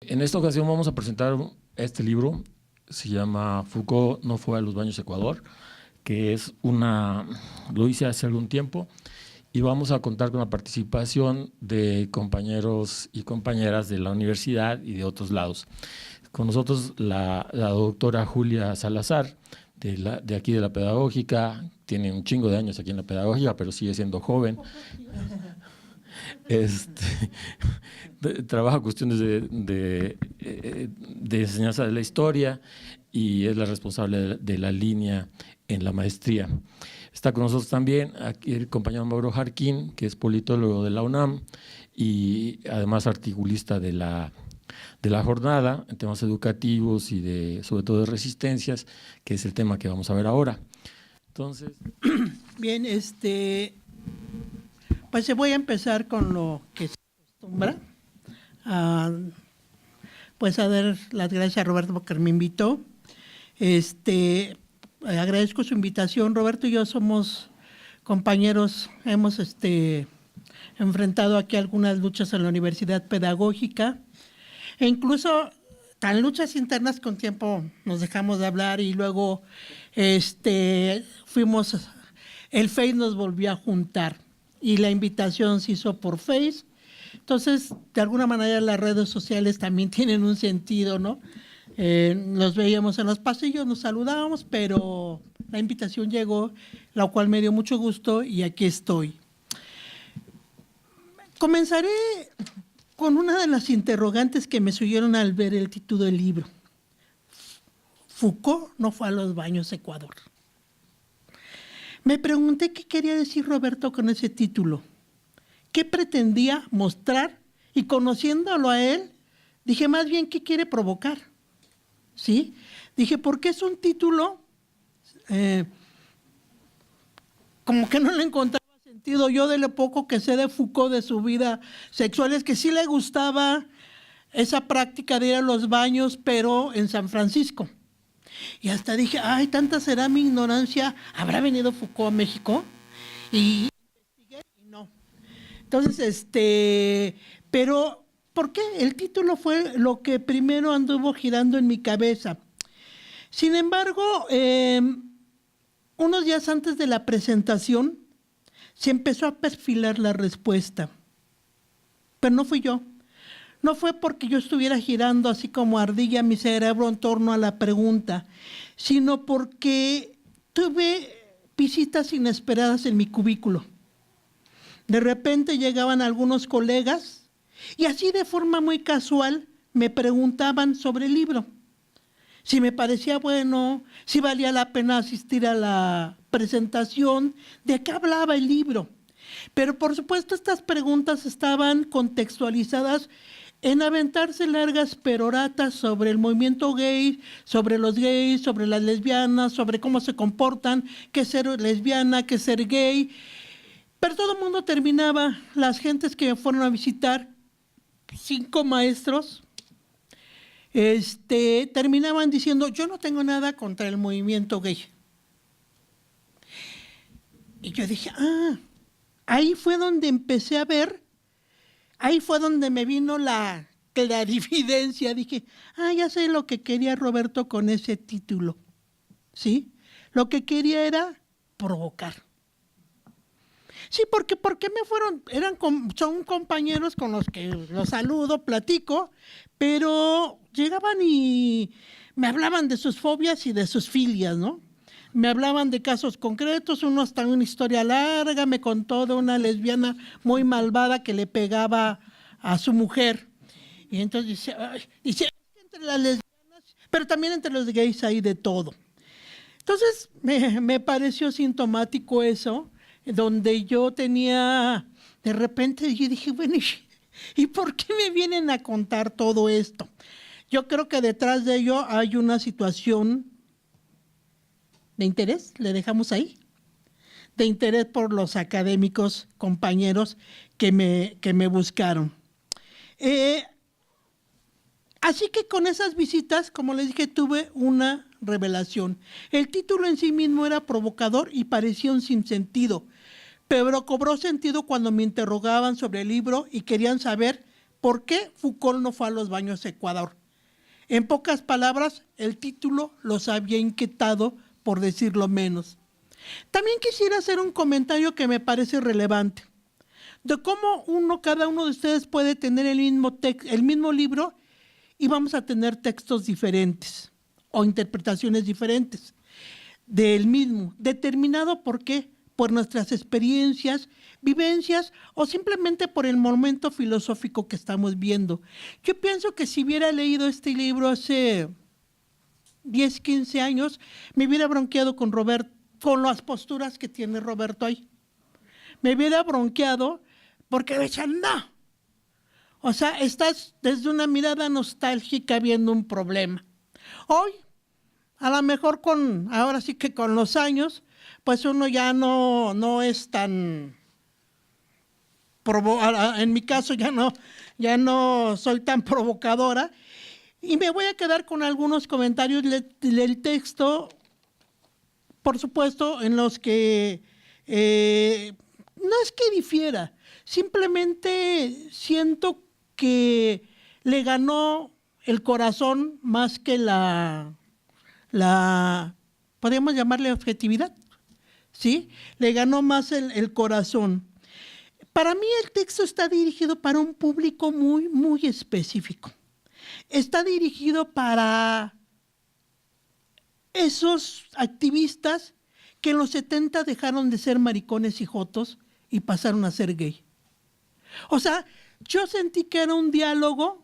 En esta ocasión vamos a presentar este libro, se llama Foucault no fue a los baños Ecuador, que es lo hice hace algún tiempo, y vamos a contar con la participación de compañeros y compañeras de la universidad y de otros lados. Con nosotros la doctora Julia Salazar, de aquí de la Pedagógica, tiene un chingo de años aquí en la Pedagógica, pero sigue siendo joven. Trabaja cuestiones de enseñanza de la historia y es la responsable de la línea en la maestría. Está con nosotros también aquí el compañero Mauro Jarquín, que es politólogo de la UNAM y además articulista de la jornada en temas educativos y sobre todo de resistencias, que es el tema que vamos a ver ahora. Entonces, bien, pues voy a empezar con lo que se acostumbra, pues a dar las gracias a Roberto porque me invitó. Agradezco su invitación. Roberto y yo somos compañeros, hemos enfrentado aquí algunas luchas en la Universidad Pedagógica, e incluso tan luchas internas con tiempo nos dejamos de hablar y luego fuimos, el Face nos volvió a juntar y la invitación se hizo por Face. Entonces, de alguna manera las redes sociales también tienen un sentido, ¿no? Nos veíamos en los pasillos, nos saludábamos, pero la invitación llegó, la cual me dio mucho gusto y aquí estoy. Comenzaré con una de las interrogantes que me surgieron al ver el título del libro. Foucault no fue a los baños Ecuador. Me pregunté qué quería decir Roberto con ese título, qué pretendía mostrar, y conociéndolo a él, dije más bien qué quiere provocar. ¿Sí? Dije, porque es un título como que no le encontraba sentido. Yo de lo poco que sé de Foucault, de su vida sexual, es que sí le gustaba esa práctica de ir a los baños, pero en San Francisco. Y hasta dije, ay, tanta será mi ignorancia, ¿habrá venido Foucault a México? Y investigué y no. Entonces, pero ¿por qué? El título fue lo que primero anduvo girando en mi cabeza. Sin embargo, unos días antes de la presentación, se empezó a perfilar la respuesta. Pero no fui yo. No fue porque yo estuviera girando así como ardilla mi cerebro en torno a la pregunta, sino porque tuve visitas inesperadas en mi cubículo. De repente llegaban algunos colegas y así de forma muy casual me preguntaban sobre el libro, si me parecía bueno, si valía la pena asistir a la presentación, de qué hablaba el libro. Pero por supuesto estas preguntas estaban contextualizadas en aventarse largas peroratas sobre el movimiento gay, sobre los gays, sobre las lesbianas, sobre cómo se comportan, qué es ser lesbiana, qué es ser gay. Pero todo el mundo terminaba, las gentes que me fueron a visitar, 5 maestros, terminaban diciendo, yo no tengo nada contra el movimiento gay. Y yo dije, ahí fue donde empecé a ver, ahí fue donde me vino la clarividencia. Dije, ya sé lo que quería Roberto con ese título, ¿sí? Lo que quería era provocar. Sí, porque ¿por qué me fueron? Son compañeros con los que los saludo, platico, pero llegaban y me hablaban de sus fobias y de sus filias, ¿no? Me hablaban de casos concretos, uno hasta una historia larga, me contó de una lesbiana muy malvada que le pegaba a su mujer. Y entonces dice entre las lesbianas, pero también entre los gays hay de todo. Entonces me pareció sintomático eso, donde yo tenía, de repente yo dije, bueno, ¿y por qué me vienen a contar todo esto? Yo creo que detrás de ello hay una situación de interés, le dejamos ahí, de interés por los académicos, compañeros que me buscaron. Así que con esas visitas, como les dije, tuve una revelación. El título en sí mismo era provocador y parecía un sinsentido, pero cobró sentido cuando me interrogaban sobre el libro y querían saber ¿Por qué Foucault no fue a los baños de Ecuador? En pocas palabras, el título los había inquietado, por decirlo menos. También quisiera hacer un comentario que me parece relevante, de cómo cada uno de ustedes puede tener el mismo libro y vamos a tener textos diferentes o interpretaciones diferentes del mismo, determinado por qué, por nuestras experiencias, vivencias o simplemente por el momento filosófico que estamos viendo. Yo pienso que si hubiera leído este libro hace 10, 15 años, me hubiera bronqueado con las posturas que tiene Roberto ahí. Me hubiera bronqueado porque me decían, no. O sea, estás desde una mirada nostálgica viendo un problema. Hoy, a lo mejor ahora sí que con los años, pues uno ya no es tan, en mi caso ya no soy tan provocadora, y me voy a quedar con algunos comentarios del texto, por supuesto, en los que no es que difiera, simplemente siento que le ganó el corazón más que podríamos llamarle objetividad, ¿sí? Le ganó más el corazón. Para mí el texto está dirigido para un público muy, muy específico. Está dirigido para esos activistas que en los 70 dejaron de ser maricones y jotos y pasaron a ser gay. O sea, yo sentí que era un diálogo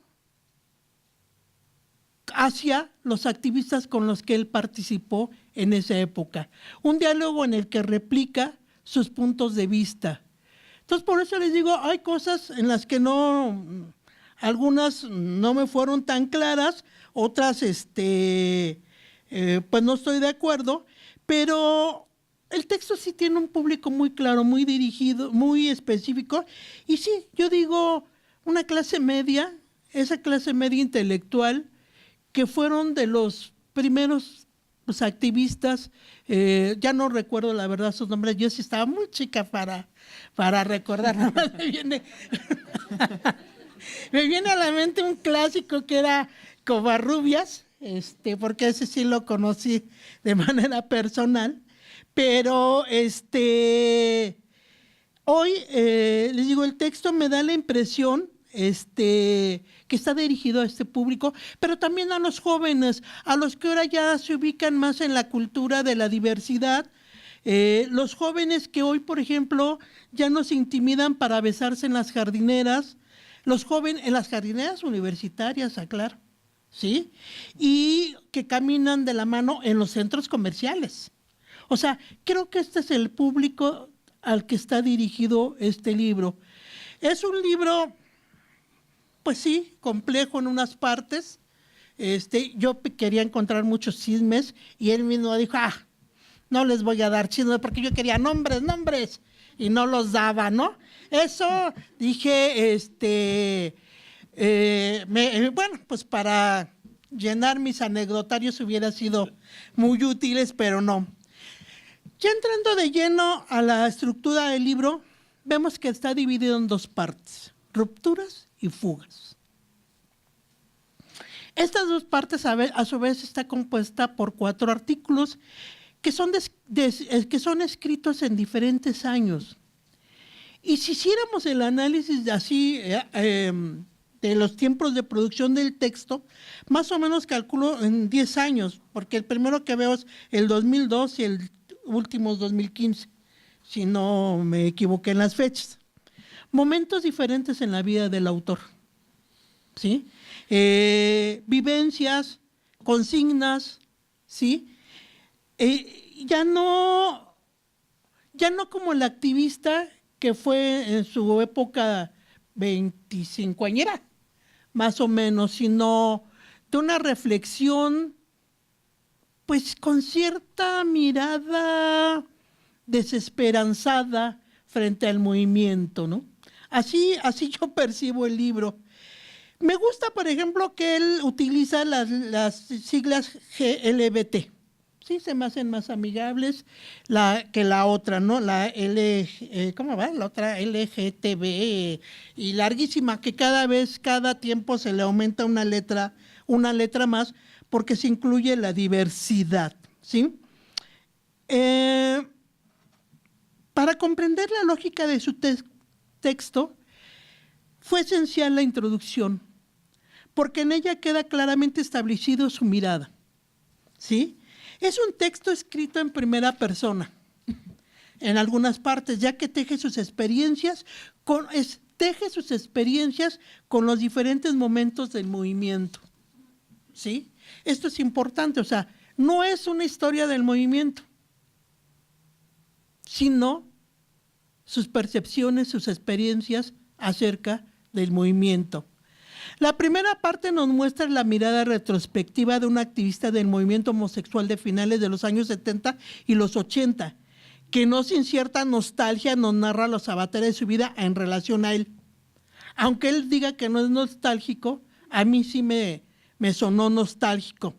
hacia los activistas con los que él participó en esa época. Un diálogo en el que replica sus puntos de vista. Entonces, por eso les digo, hay cosas en las que algunas no me fueron tan claras, otras, pues no estoy de acuerdo, pero el texto sí tiene un público muy claro, muy dirigido, muy específico, y sí, yo digo, una clase media, esa clase media intelectual, que fueron de los primeros activistas, ya no recuerdo la verdad sus nombres, yo sí estaba muy chica para recordar, nada más me viene a la mente un clásico que era Covarrubias, porque ese sí lo conocí de manera personal, pero hoy les digo, el texto me da la impresión que está dirigido a este público, pero también a los jóvenes, a los que ahora ya se ubican más en la cultura de la diversidad, los jóvenes que hoy, por ejemplo, ya no se intimidan para besarse en las jardineras, los jóvenes en las jardineras universitarias, aclaro, ¿sí? Y que caminan de la mano en los centros comerciales. O sea, creo que este es el público al que está dirigido este libro. Es un libro, pues sí, complejo en unas partes. Yo quería encontrar muchos chismes y él mismo dijo, no les voy a dar chismes porque yo quería nombres, y no los daba, ¿no? Eso dije, bueno, pues para llenar mis anecdotarios hubiera sido muy útiles, pero no. Ya entrando de lleno a la estructura del libro, vemos que está dividido en dos partes, rupturas y fugas. Estas dos partes a su vez está compuesta por 4 artículos que son escritos en diferentes años. Y si hiciéramos el análisis así de los tiempos de producción del texto, más o menos calculo en 10 años, porque el primero que veo es el 2002 y el último es 2015, si no me equivoqué en las fechas. Momentos diferentes en la vida del autor, ¿sí? Vivencias, consignas, ¿sí? Ya no como el activista que fue en su época 25añera, más o menos, sino de una reflexión, pues con cierta mirada desesperanzada frente al movimiento, ¿no? Así yo percibo el libro. Me gusta, por ejemplo, que él utiliza las siglas GLBT, sí se me hacen más amigables que la otra, ¿no? ¿Cómo va? La otra LGTB y larguísima, que cada tiempo se le aumenta una letra más, porque se incluye la diversidad, ¿sí? Para comprender la lógica de su texto, fue esencial la introducción, porque en ella queda claramente establecido su mirada, ¿sí? Es un texto escrito en primera persona, en algunas partes, ya que teje sus experiencias con los diferentes momentos del movimiento, ¿sí? Esto es importante, o sea, no es una historia del movimiento, sino sus percepciones, sus experiencias acerca del movimiento. La primera parte nos muestra la mirada retrospectiva de un activista del movimiento homosexual de finales de los años 70 y los 80, que no sin cierta nostalgia nos narra los avatares de su vida en relación a él. Aunque él diga que no es nostálgico, a mí sí me sonó nostálgico.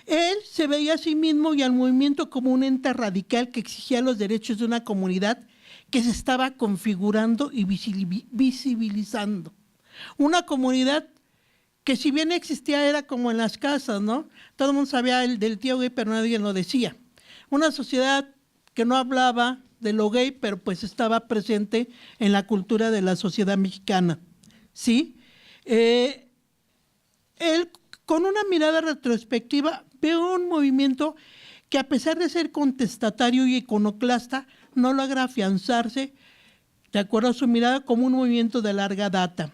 Él se veía a sí mismo y al movimiento como un ente radical que exigía los derechos de una comunidad que se estaba configurando y visibilizando. Una comunidad que si bien existía era como en las casas, ¿no? Todo el mundo sabía del tío gay, pero nadie lo decía. Una sociedad que no hablaba de lo gay, pero pues estaba presente en la cultura de la sociedad mexicana, ¿sí? Él, con una mirada retrospectiva, ve un movimiento que a pesar de ser contestatario y iconoclasta, no logra afianzarse, de acuerdo a su mirada, como un movimiento de larga data,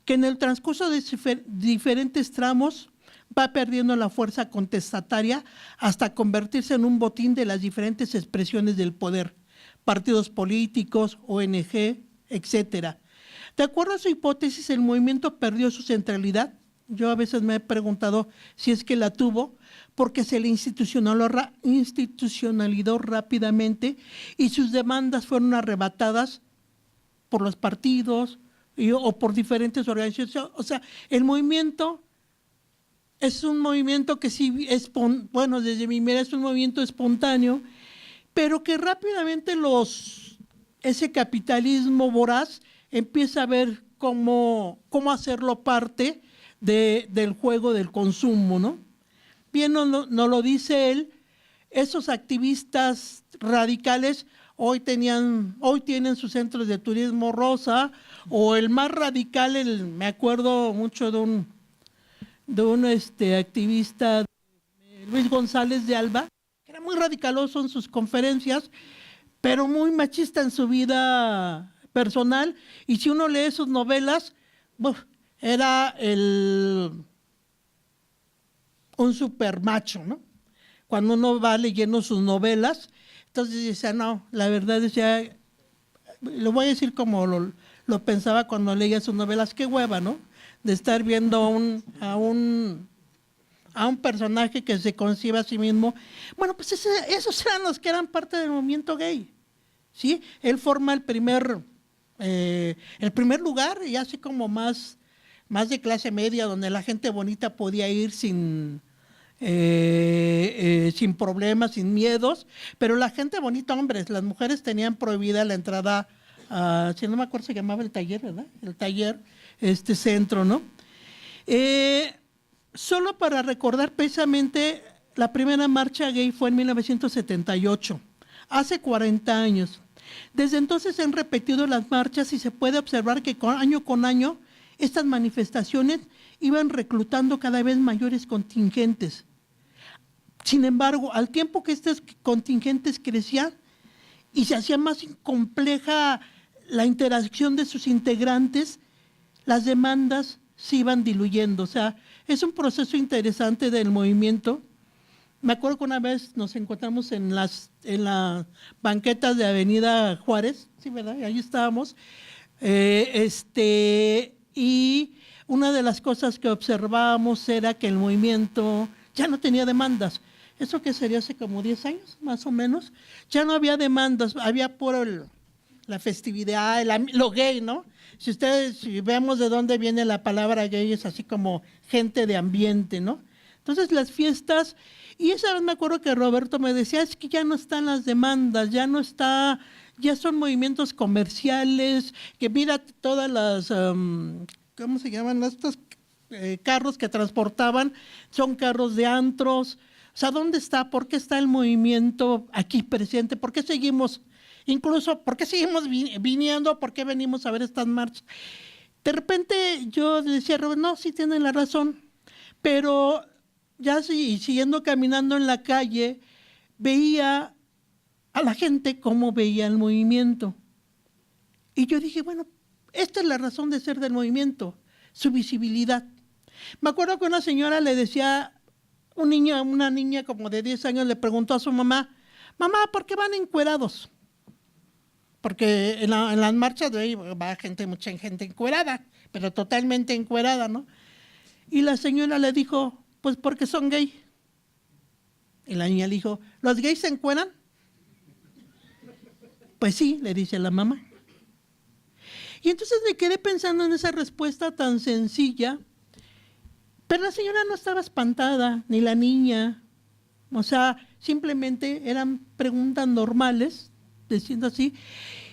que en el transcurso de diferentes tramos va perdiendo la fuerza contestataria hasta convertirse en un botín de las diferentes expresiones del poder, partidos políticos, ONG, etcétera. De acuerdo a su hipótesis, el movimiento perdió su centralidad. Yo a veces me he preguntado si es que la tuvo, porque se le institucionalizó rápidamente y sus demandas fueron arrebatadas por los partidos o por diferentes organizaciones. O sea, el movimiento es un movimiento que sí es, bueno, desde mi mirada es un movimiento espontáneo, pero que rápidamente ese capitalismo voraz empieza a ver cómo hacerlo parte del juego del consumo, ¿no? Bien nos lo dice él, esos activistas radicales hoy tienen sus centros de turismo rosa, o el más radical, me acuerdo mucho de un activista, Luis González de Alba, que era muy radicaloso en sus conferencias, pero muy machista en su vida personal, y si uno lee sus novelas, era un super macho, ¿no? Cuando uno va leyendo sus novelas, entonces dice, no, la verdad es ya, lo voy a decir como lo pensaba cuando leía sus novelas, qué hueva, ¿no? De estar viendo a un personaje que se concibe a sí mismo. Bueno, pues esos eran los que eran parte del movimiento gay, ¿sí? Él forma el primer lugar, y así como más de clase media, donde la gente bonita podía ir sin problemas, sin miedos, pero la gente bonita, hombres, las mujeres tenían prohibida la entrada si no me acuerdo se llamaba el taller, ¿verdad? El taller, centro, ¿no? Solo para recordar precisamente, la primera marcha gay fue en 1978, hace 40 años. Desde entonces se han repetido las marchas y se puede observar que año con año estas manifestaciones iban reclutando cada vez mayores contingentes. Sin embargo, al tiempo que estos contingentes crecían y se hacía más compleja la interacción de sus integrantes, las demandas se iban diluyendo. O sea, es un proceso interesante del movimiento. Me acuerdo que una vez nos encontramos en las banquetas de Avenida Juárez, sí, ¿verdad? Y ahí estábamos. Y una de las cosas que observábamos era que el movimiento ya no tenía demandas. Eso que sería hace como 10 años, más o menos. Ya no había demandas, había por la festividad, lo gay, ¿no? Si vemos de dónde viene la palabra gay, es así como gente de ambiente, ¿no? Entonces las fiestas, y esa vez me acuerdo que Roberto me decía, es que ya no están las demandas, ya no está, ya son movimientos comerciales, que mira todas las, ¿cómo se llaman estos carros que transportaban? Son carros de antros. O sea, ¿dónde está? ¿Por qué está el movimiento aquí presente? ¿Por qué seguimos, incluso, por qué seguimos viniendo? ¿Por qué venimos a ver estas marchas? De repente yo decía, no, sí tienen la razón, pero ya siguiendo caminando en la calle, veía a la gente cómo veía el movimiento. Y yo dije, bueno, esta es la razón de ser del movimiento, su visibilidad. Me acuerdo que una señora le decía, una niña como de 10 años le preguntó a su mamá, mamá, ¿por qué van encuerados? Porque en las marchas de ahí va mucha gente encuerada, pero totalmente encuerada, ¿no? Y la señora le dijo, pues porque son gay. Y la niña le dijo, ¿los gays se encueran? Pues sí, le dice la mamá. Y entonces me quedé pensando en esa respuesta tan sencilla, pero la señora no estaba espantada, ni la niña. O sea, simplemente eran preguntas normales, diciendo así.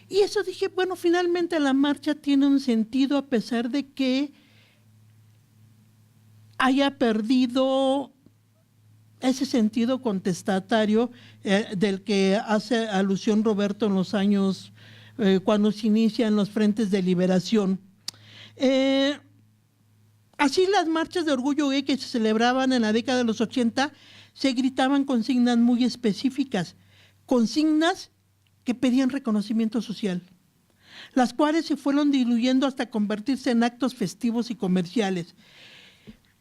Y eso dije, bueno, finalmente la marcha tiene un sentido a pesar de que haya perdido ese sentido contestatario del que hace alusión Roberto en los años cuando se inician los frentes de liberación. Así las marchas de orgullo gay que se celebraban en la década de los 80 se gritaban consignas muy específicas, consignas que pedían reconocimiento social, las cuales se fueron diluyendo hasta convertirse en actos festivos y comerciales.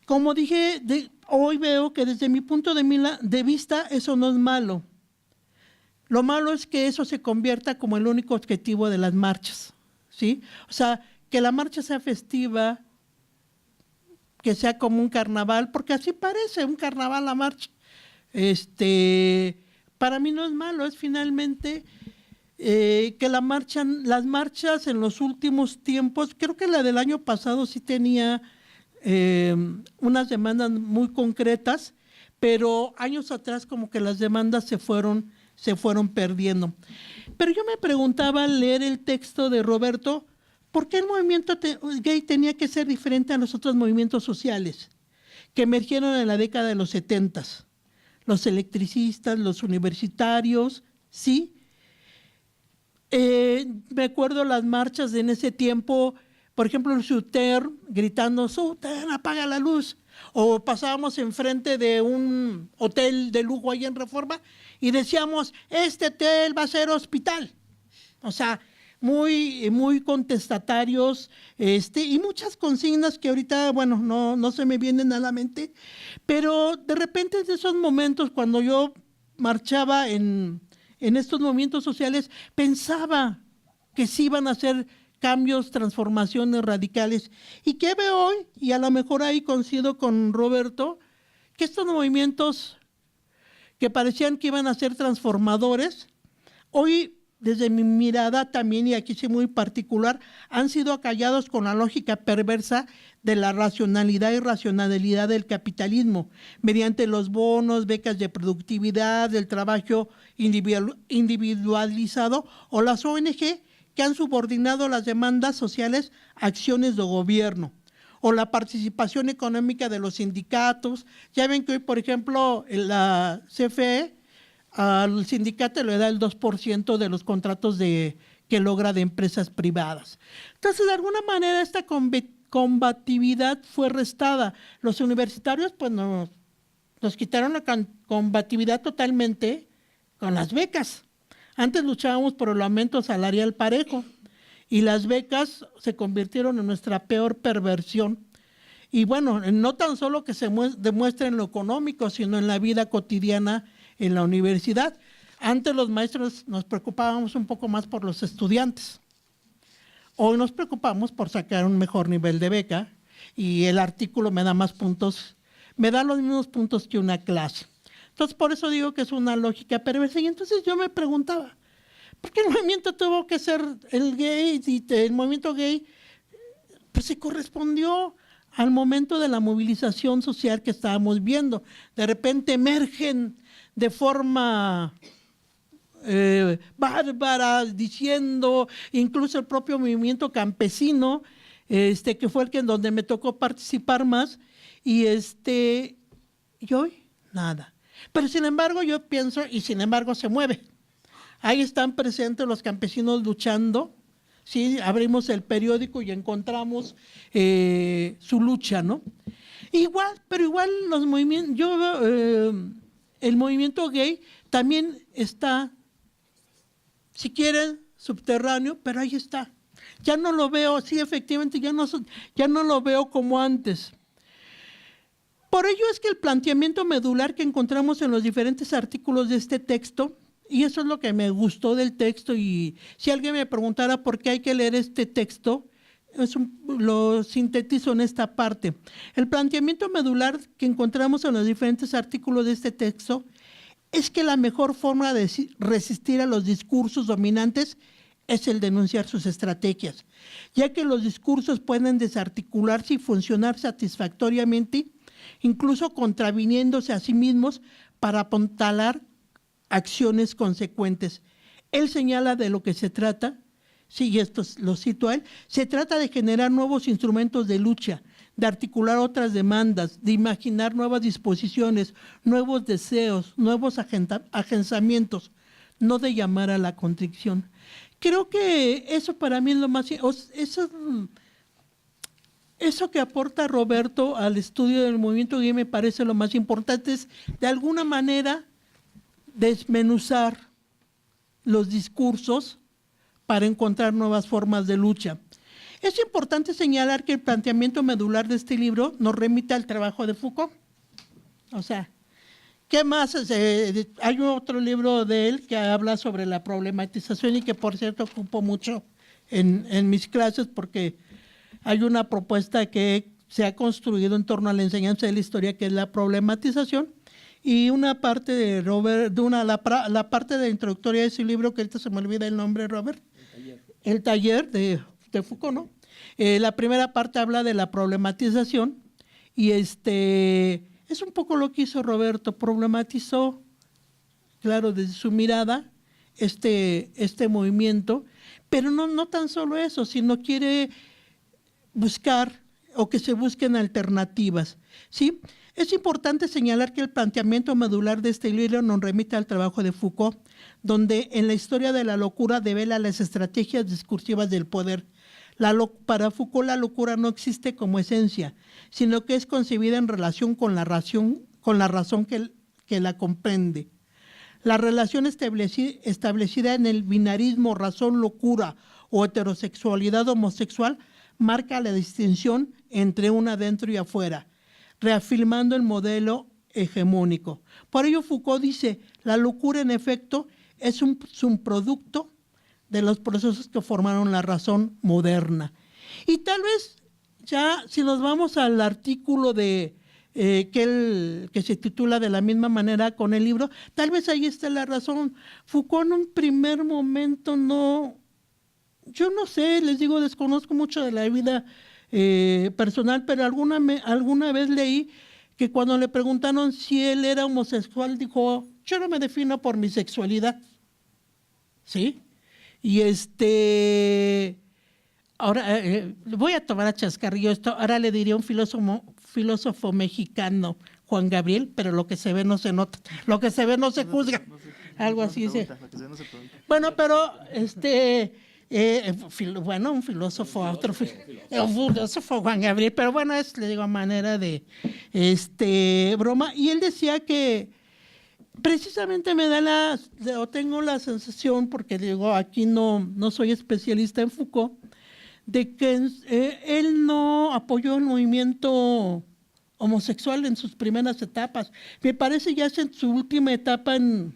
Como dije, hoy veo que desde mi punto de vista eso no es malo. Lo malo es que eso se convierta como el único objetivo de las marchas, ¿sí? O sea, que la marcha sea festiva, que sea como un carnaval, porque así parece un carnaval la marcha. Para mí no es malo, es finalmente que las marchas en los últimos tiempos, creo que la del año pasado sí tenía unas demandas muy concretas, pero años atrás como que las demandas se fueron perdiendo. Pero yo me preguntaba al leer el texto de Roberto, ¿por qué el movimiento gay tenía que ser diferente a los otros movimientos sociales que emergieron en la década de los 70? Los electricistas, los universitarios, ¿sí? Me acuerdo las marchas en ese tiempo, por ejemplo, el Suter gritando, Suter, apaga la luz. O pasábamos enfrente de un hotel de lujo ahí en Reforma y decíamos, este hotel va a ser hospital. O sea, muy, muy contestatarios, y muchas consignas que ahorita, bueno, no se me vienen a la mente, pero de repente en esos momentos cuando yo marchaba en estos movimientos sociales, pensaba que sí iban a ser cambios, transformaciones radicales. ¿Y qué veo hoy? Y a lo mejor ahí coincido con Roberto, que estos movimientos que parecían que iban a ser transformadores, hoy desde mi mirada también, y aquí soy muy particular, han sido acallados con la lógica perversa de la racionalidad y racionalidad del capitalismo, mediante los bonos, becas de productividad, el trabajo individualizado o las ONG que han subordinado las demandas sociales a acciones de gobierno, o la participación económica de los sindicatos. Ya ven que hoy, por ejemplo, la CFE al sindicato le da el 2% de los contratos que logra de empresas privadas. Entonces, de alguna manera, esta combatividad fue restada. Los universitarios, pues, nos quitaron la combatividad totalmente con las becas. Antes luchábamos por el aumento salarial parejo y las becas se convirtieron en nuestra peor perversión. Y bueno, no tan solo que se demuestre en lo económico, sino en la vida cotidiana en la universidad. Antes los maestros nos preocupábamos un poco más por los estudiantes. Hoy nos preocupamos por sacar un mejor nivel de beca y el artículo me da más puntos, me da los mismos puntos que una clase. Entonces, por eso digo que es una lógica perversa. Y entonces yo me preguntaba, ¿por qué el movimiento tuvo que ser el gay? Y el movimiento gay pues se correspondió al momento de la movilización social que estábamos viendo. De repente emergen de forma bárbara, diciendo, incluso el propio movimiento campesino, que fue el que en donde me tocó participar más, y hoy nada. Pero sin embargo yo pienso, y sin embargo se mueve. Ahí están presentes los campesinos luchando. Sí, abrimos el periódico y encontramos su lucha, ¿no? Pero igual los movimientos, el movimiento gay también está, si quieren, subterráneo, pero ahí está. Ya no lo veo, sí, efectivamente, ya no lo veo como antes. Por ello es que el planteamiento medular que encontramos en los diferentes artículos de este texto, y eso es lo que me gustó del texto, y si alguien me preguntara por qué hay que leer este texto, lo sintetizo en esta parte. El planteamiento medular que encontramos en los diferentes artículos de este texto es que la mejor forma de resistir a los discursos dominantes es el denunciar sus estrategias, ya que los discursos pueden desarticularse y funcionar satisfactoriamente, incluso contraviniéndose a sí mismos para apuntalar acciones consecuentes. Él señala de lo que se trata, sí, esto lo cito a él, se trata de generar nuevos instrumentos de lucha, de articular otras demandas, de imaginar nuevas disposiciones, nuevos deseos, nuevos agenciamientos, no de llamar a la contrición. Creo que eso para mí es lo más... Eso que aporta Roberto al estudio del movimiento gay me parece lo más importante, es de alguna manera desmenuzar los discursos para encontrar nuevas formas de lucha. Es importante señalar que el planteamiento medular de este libro nos remite al trabajo de Foucault. O sea, ¿qué más? Hay otro libro de él que habla sobre la problematización y que, por cierto, ocupo mucho en mis clases porque hay una propuesta que se ha construido en torno a la enseñanza de la historia, que es la problematización, y una parte de Robert, la parte de introductoria de ese libro, que ahorita se me olvida el nombre, Robert, el taller de Foucault, ¿no? La primera parte habla de la problematización y es un poco lo que hizo Roberto, problematizó, claro, desde su mirada, este movimiento, pero no tan solo eso, sino quiere buscar o que se busquen alternativas, ¿sí? Es importante señalar que el planteamiento medular de este libro nos remite al trabajo de Foucault, donde en la historia de la locura devela las estrategias discursivas del poder. Para Foucault la locura no existe como esencia, sino que es concebida en relación con la razón que la comprende. La relación establecida en el binarismo razón-locura o heterosexualidad homosexual marca la distinción entre un adentro y afuera, reafirmando el modelo hegemónico. Por ello Foucault dice, la locura en efecto es un subproducto de los procesos que formaron la razón moderna. Y tal vez ya si nos vamos al artículo que se titula de la misma manera con el libro, tal vez ahí está la razón. Foucault en un primer momento yo no sé, les digo, desconozco mucho de la vida personal, pero alguna vez leí que cuando le preguntaron si él era homosexual, dijo, yo no me defino por mi sexualidad. ¿Sí? Y ahora voy a tomar a chascarrillo esto, ahora le diría un filósofo mexicano, Juan Gabriel, pero lo que se ve no se nota, lo que se ve no se juzga, algo así. Bueno, pero un filósofo, filósofo Juan Gabriel, pero bueno, le digo a manera de broma, y él decía que precisamente tengo la sensación, porque digo, aquí no soy especialista en Foucault, de que él no apoyó el movimiento homosexual en sus primeras etapas. Me parece ya es en su última etapa en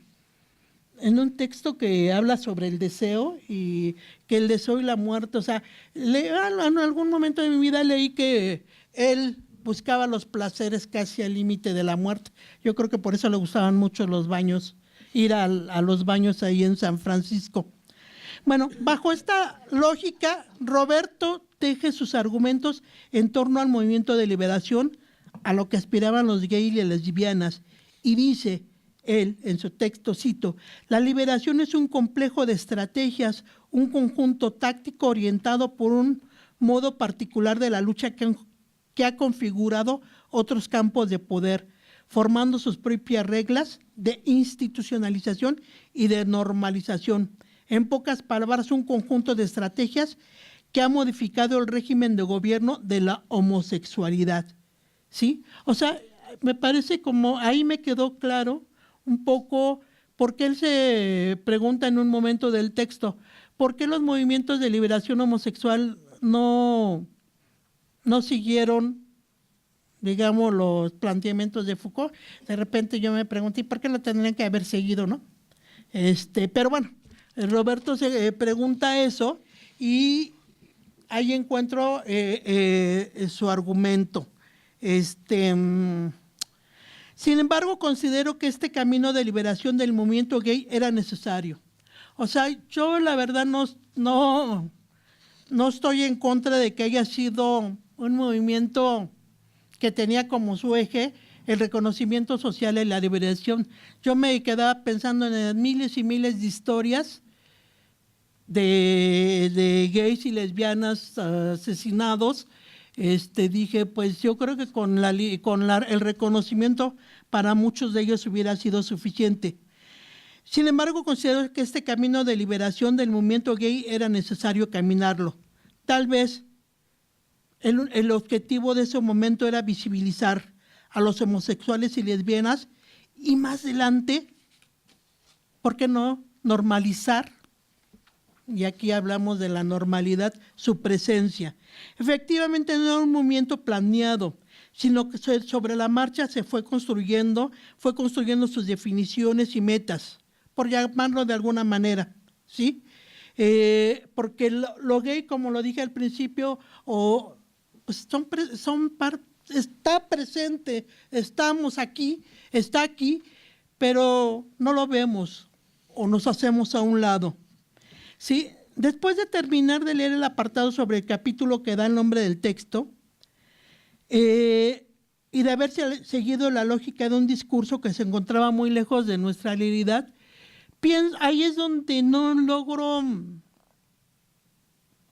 un texto que habla sobre el deseo y que el deseo y la muerte, o sea, en algún momento de mi vida leí que él buscaba los placeres casi al límite de la muerte. Yo creo que por eso le gustaban mucho los baños, ir a los baños ahí en San Francisco. Bueno, bajo esta lógica, Roberto teje sus argumentos en torno al movimiento de liberación a lo que aspiraban los gays y las lesbianas. Y dice él en su texto, cito, la liberación es un complejo de estrategias, un conjunto táctico orientado por un modo particular de la lucha que ha configurado otros campos de poder, formando sus propias reglas de institucionalización y de normalización. En pocas palabras, un conjunto de estrategias que ha modificado el régimen de gobierno de la homosexualidad. ¿Sí? O sea, me parece como ahí me quedó claro un poco porque él se pregunta en un momento del texto, ¿por qué los movimientos de liberación homosexual no siguieron, digamos, los planteamientos de Foucault? De repente yo me pregunté, ¿por qué lo tendrían que haber seguido, no? Pero bueno, Roberto se pregunta eso y ahí encuentro su argumento. Sin embargo, considero que este camino de liberación del movimiento gay era necesario. O sea, yo la verdad no estoy en contra de que haya sido un movimiento que tenía como su eje el reconocimiento social y la liberación. Yo me quedaba pensando en miles y miles de historias de gays y lesbianas asesinados. Dije, pues yo creo que con el reconocimiento para muchos de ellos hubiera sido suficiente. Sin embargo, considero que este camino de liberación del movimiento gay era necesario caminarlo. Tal vez el objetivo de ese momento era visibilizar a los homosexuales y lesbianas y más adelante, ¿por qué no normalizar? Y aquí hablamos de la normalidad, su presencia. Efectivamente no era un movimiento planeado, sino que sobre la marcha se fue construyendo sus definiciones y metas, por llamarlo de alguna manera, ¿sí? Porque lo gay, como lo dije al principio, pues está presente, estamos aquí, está aquí, pero no lo vemos o nos hacemos a un lado. ¿Sí? Después de terminar de leer el apartado sobre el capítulo que da el nombre del texto y de haber seguido la lógica de un discurso que se encontraba muy lejos de nuestra realidad, ahí es donde no logro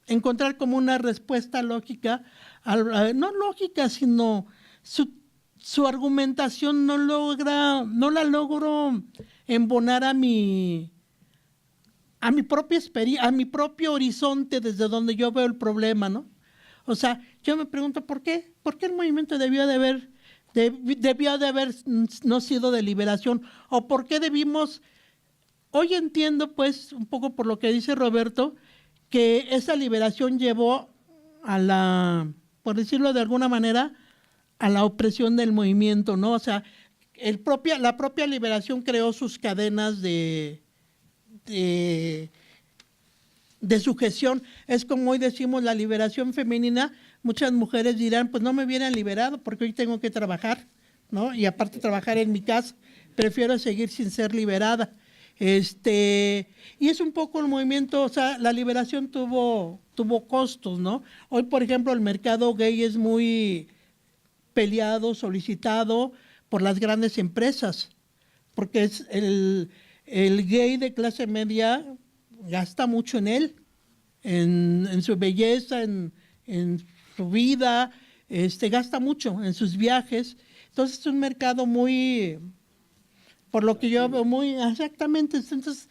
encontrar como una respuesta lógica, no lógica, sino su argumentación no la logro embonar a mi propia experiencia, a mi propio horizonte desde donde yo veo el problema, ¿no? O sea, yo me pregunto ¿por qué el movimiento debió de haber no sido de liberación? ¿O por qué debimos? Hoy entiendo, pues, un poco por lo que dice Roberto, que esa liberación llevó por decirlo de alguna manera, a la opresión del movimiento, ¿no? O sea, la propia liberación creó sus cadenas de sujeción. Es como hoy decimos la liberación femenina, muchas mujeres dirán, pues no me hubieran liberado porque hoy tengo que trabajar, ¿no? Y aparte trabajar en mi casa, prefiero seguir sin ser liberada. Y es un poco el movimiento, o sea, la liberación tuvo costos, ¿no? Hoy, por ejemplo, el mercado gay es muy peleado, solicitado por las grandes empresas, porque es el gay de clase media gasta mucho en él, en su belleza, en su vida, gasta mucho en sus viajes. Entonces es un mercado muy, por lo que yo veo, muy exactamente. Entonces,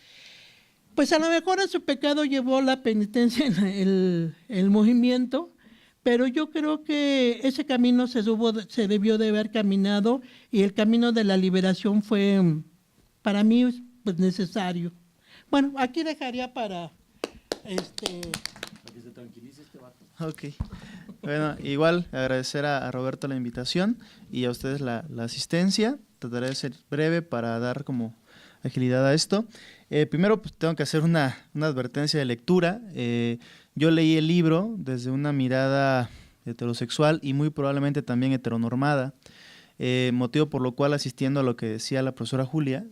pues a lo mejor a su pecado llevó la penitencia en el movimiento, pero yo creo que ese camino se debió de haber caminado y el camino de la liberación fue, para mí, pues necesario. Bueno, aquí dejaría para que se tranquilice este vato. Ok. Bueno, igual agradecer a Roberto la invitación y a ustedes la asistencia. Trataré de ser breve para dar como agilidad a esto. Primero, pues, tengo que hacer una advertencia de lectura. Yo leí el libro desde una mirada heterosexual y muy probablemente también heteronormada, motivo por lo cual, asistiendo a lo que decía la profesora Julia,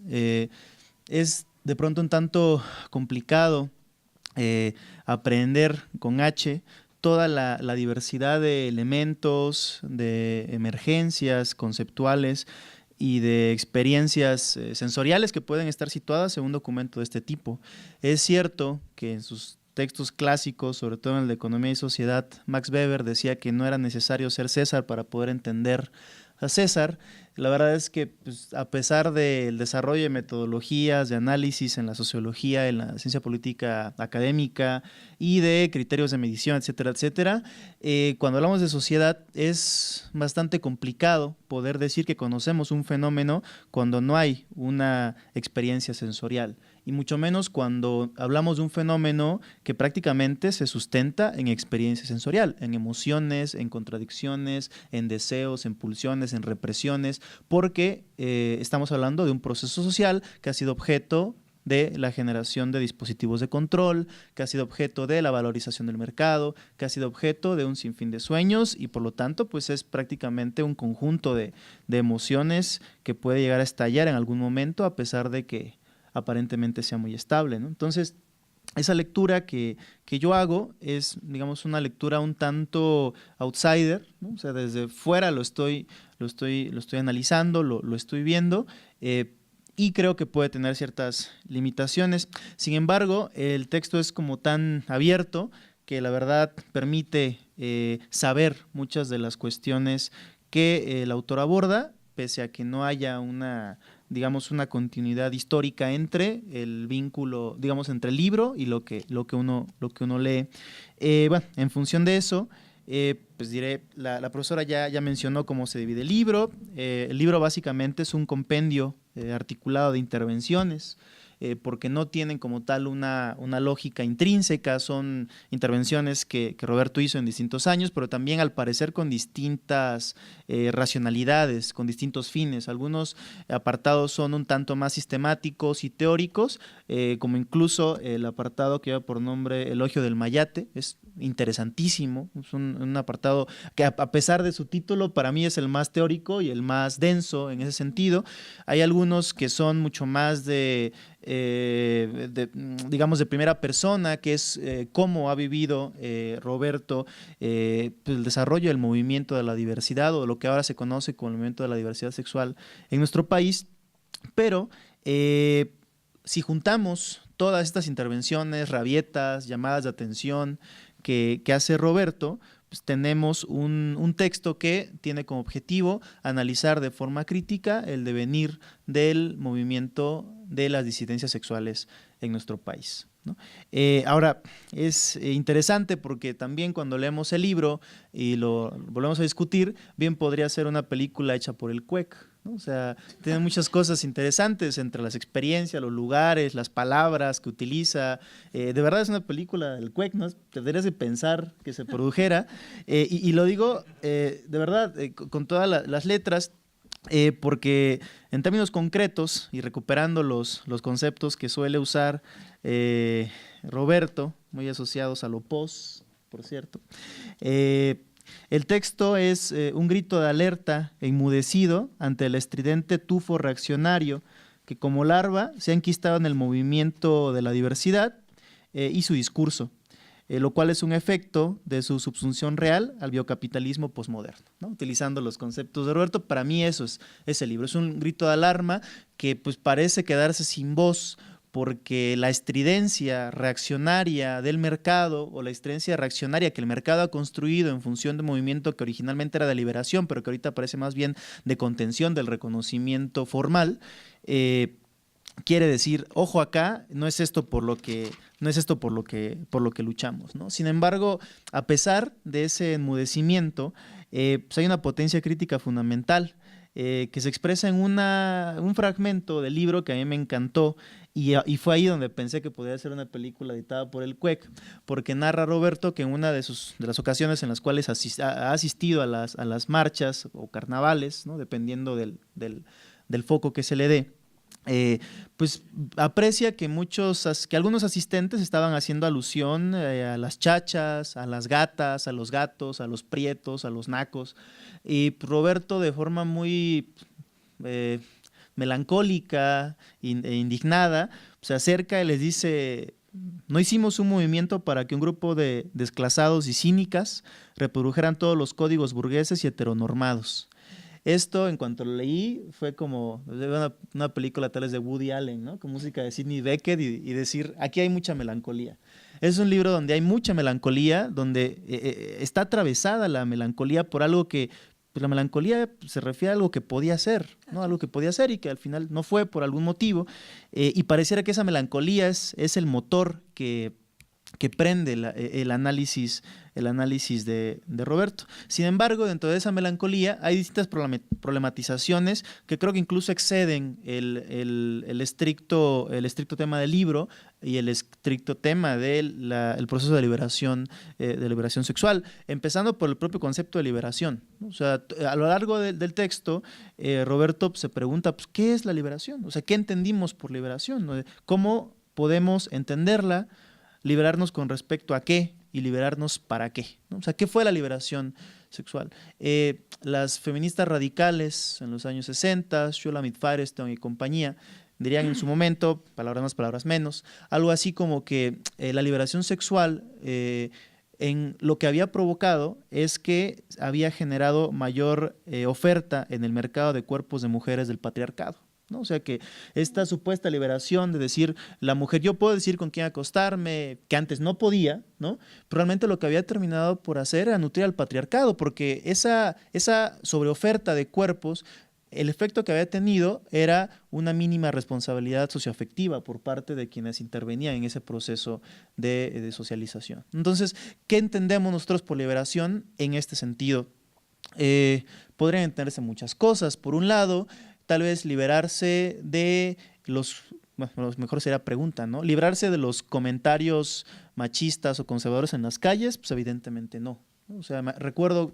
es de pronto un tanto complicado aprender con H toda la diversidad de elementos, de emergencias conceptuales y de experiencias sensoriales que pueden estar situadas en un documento de este tipo. Es cierto que en sus textos clásicos, sobre todo en el de Economía y Sociedad, Max Weber decía que no era necesario ser César para poder entender a César. La verdad es que pues, a pesar del desarrollo de metodologías, de análisis en la sociología, en la ciencia política académica y de criterios de medición, etcétera, etcétera, cuando hablamos de sociedad es bastante complicado poder decir que conocemos un fenómeno cuando no hay una experiencia sensorial. Y mucho menos cuando hablamos de un fenómeno que prácticamente se sustenta en experiencia sensorial, en emociones, en contradicciones, en deseos, en pulsiones, en represiones, porque estamos hablando de un proceso social que ha sido objeto de la generación de dispositivos de control, que ha sido objeto de la valorización del mercado, que ha sido objeto de un sinfín de sueños y por lo tanto pues es prácticamente un conjunto de emociones que puede llegar a estallar en algún momento a pesar de que aparentemente sea muy estable, ¿no? Entonces, esa lectura que yo hago es, digamos, una lectura un tanto outsider, ¿no? O sea, desde fuera lo estoy analizando, lo estoy viendo, y creo que puede tener ciertas limitaciones. Sin embargo, el texto es como tan abierto que la verdad permite saber muchas de las cuestiones que el autor aborda, pese a que no haya una continuidad histórica entre el vínculo, digamos, entre el libro y lo que uno lee. Bueno, en función de eso, pues diré, la profesora ya mencionó cómo se divide el libro. El libro básicamente es un compendio articulado de intervenciones, porque no tienen como tal una lógica intrínseca, son intervenciones que Roberto hizo en distintos años, pero también al parecer con distintas racionalidades, con distintos fines. Algunos apartados son un tanto más sistemáticos y teóricos, como incluso el apartado que lleva por nombre Elogio del Mayate, es interesantísimo, es un apartado que a pesar de su título para mí es el más teórico y el más denso en ese sentido. Hay algunos que son mucho más digamos de primera persona, que es cómo ha vivido Roberto pues el desarrollo del movimiento de la diversidad o lo que ahora se conoce como el movimiento de la diversidad sexual en nuestro país, pero si juntamos todas estas intervenciones, rabietas, llamadas de atención que hace Roberto, pues tenemos un texto que tiene como objetivo analizar de forma crítica el devenir del movimiento de las disidencias sexuales en nuestro país, ¿no? Ahora, es interesante porque también cuando leemos el libro y lo volvemos a discutir, bien podría ser una película hecha por el CUEC, ¿no? O sea, tiene muchas cosas interesantes entre las experiencias, los lugares, las palabras que utiliza. De verdad es una película del CUEC, ¿no? Deberías de pensar que se produjera. Y lo digo de verdad, con todas las letras, porque en términos concretos y recuperando los conceptos que suele usar Roberto, muy asociados a lo pos, por cierto, el texto es un grito de alerta enmudecido ante el estridente tufo reaccionario que como larva se ha enquistado en el movimiento de la diversidad y su discurso, lo cual es un efecto de su subsunción real al biocapitalismo posmoderno, ¿no? Utilizando los conceptos de Roberto, para mí eso es el libro, es un grito de alarma que pues parece quedarse sin voz porque la estridencia reaccionaria del mercado o la estridencia reaccionaria que el mercado ha construido en función de un movimiento que originalmente era de liberación, pero que ahorita parece más bien de contención del reconocimiento formal, quiere decir, ojo acá, no es esto por lo que luchamos, ¿no? Sin embargo, a pesar de ese enmudecimiento, pues hay una potencia crítica fundamental que se expresa en un fragmento del libro que a mí me encantó y fue ahí donde pensé que podría ser una película editada por el CUEC, porque narra Roberto que en una de las ocasiones en las cuales ha asistido a las marchas o carnavales, ¿no? Dependiendo del foco que se le dé, pues aprecia que algunos asistentes estaban haciendo alusión a las chachas, a las gatas, a los gatos, a los prietos, a los nacos, y Roberto de forma muy melancólica e indignada se acerca y les dice, no hicimos un movimiento para que un grupo de desclasados y cínicas reprodujeran todos los códigos burgueses y heteronormados. Esto, en cuanto lo leí, fue como una película tal vez de Woody Allen, ¿no? Con música de Sidney Bechet y decir, aquí hay mucha melancolía. Es un libro donde hay mucha melancolía, donde está atravesada la melancolía por algo que, pues la melancolía se refiere a algo que podía ser, ¿no? Algo que podía ser y que al final no fue por algún motivo. Y pareciera que esa melancolía es el motor que prende el análisis de Roberto. Sin embargo, dentro de esa melancolía hay distintas problematizaciones que creo que incluso exceden el estricto tema del libro y el estricto tema del proceso de liberación sexual, empezando por el propio concepto de liberación, ¿no? O sea, a lo largo del texto, Roberto se pregunta, pues, ¿qué es la liberación? O sea, ¿qué entendimos por liberación, ¿no? ¿Cómo podemos entenderla? Liberarnos con respecto a qué y liberarnos para qué, ¿no? O sea, ¿qué fue la liberación sexual? Las feministas radicales en los años 60, Shulamit Firestone y compañía, dirían en su momento, palabras más, palabras menos, algo así como que la liberación sexual en lo que había provocado es que había generado mayor oferta en el mercado de cuerpos de mujeres del patriarcado, ¿no? O sea que esta supuesta liberación de decir, la mujer, yo puedo decir con quién acostarme, que antes no podía, ¿no? Pero realmente lo que había terminado por hacer era nutrir al patriarcado, porque esa sobreoferta de cuerpos, el efecto que había tenido era una mínima responsabilidad socioafectiva por parte de quienes intervenían en ese proceso de socialización. Entonces, ¿qué entendemos nosotros por liberación en este sentido? Podrían entenderse muchas cosas. Por un lado, tal vez liberarse de bueno, mejor sería pregunta, ¿no? Librarse de los comentarios machistas o conservadores en las calles, pues evidentemente no. O sea, recuerdo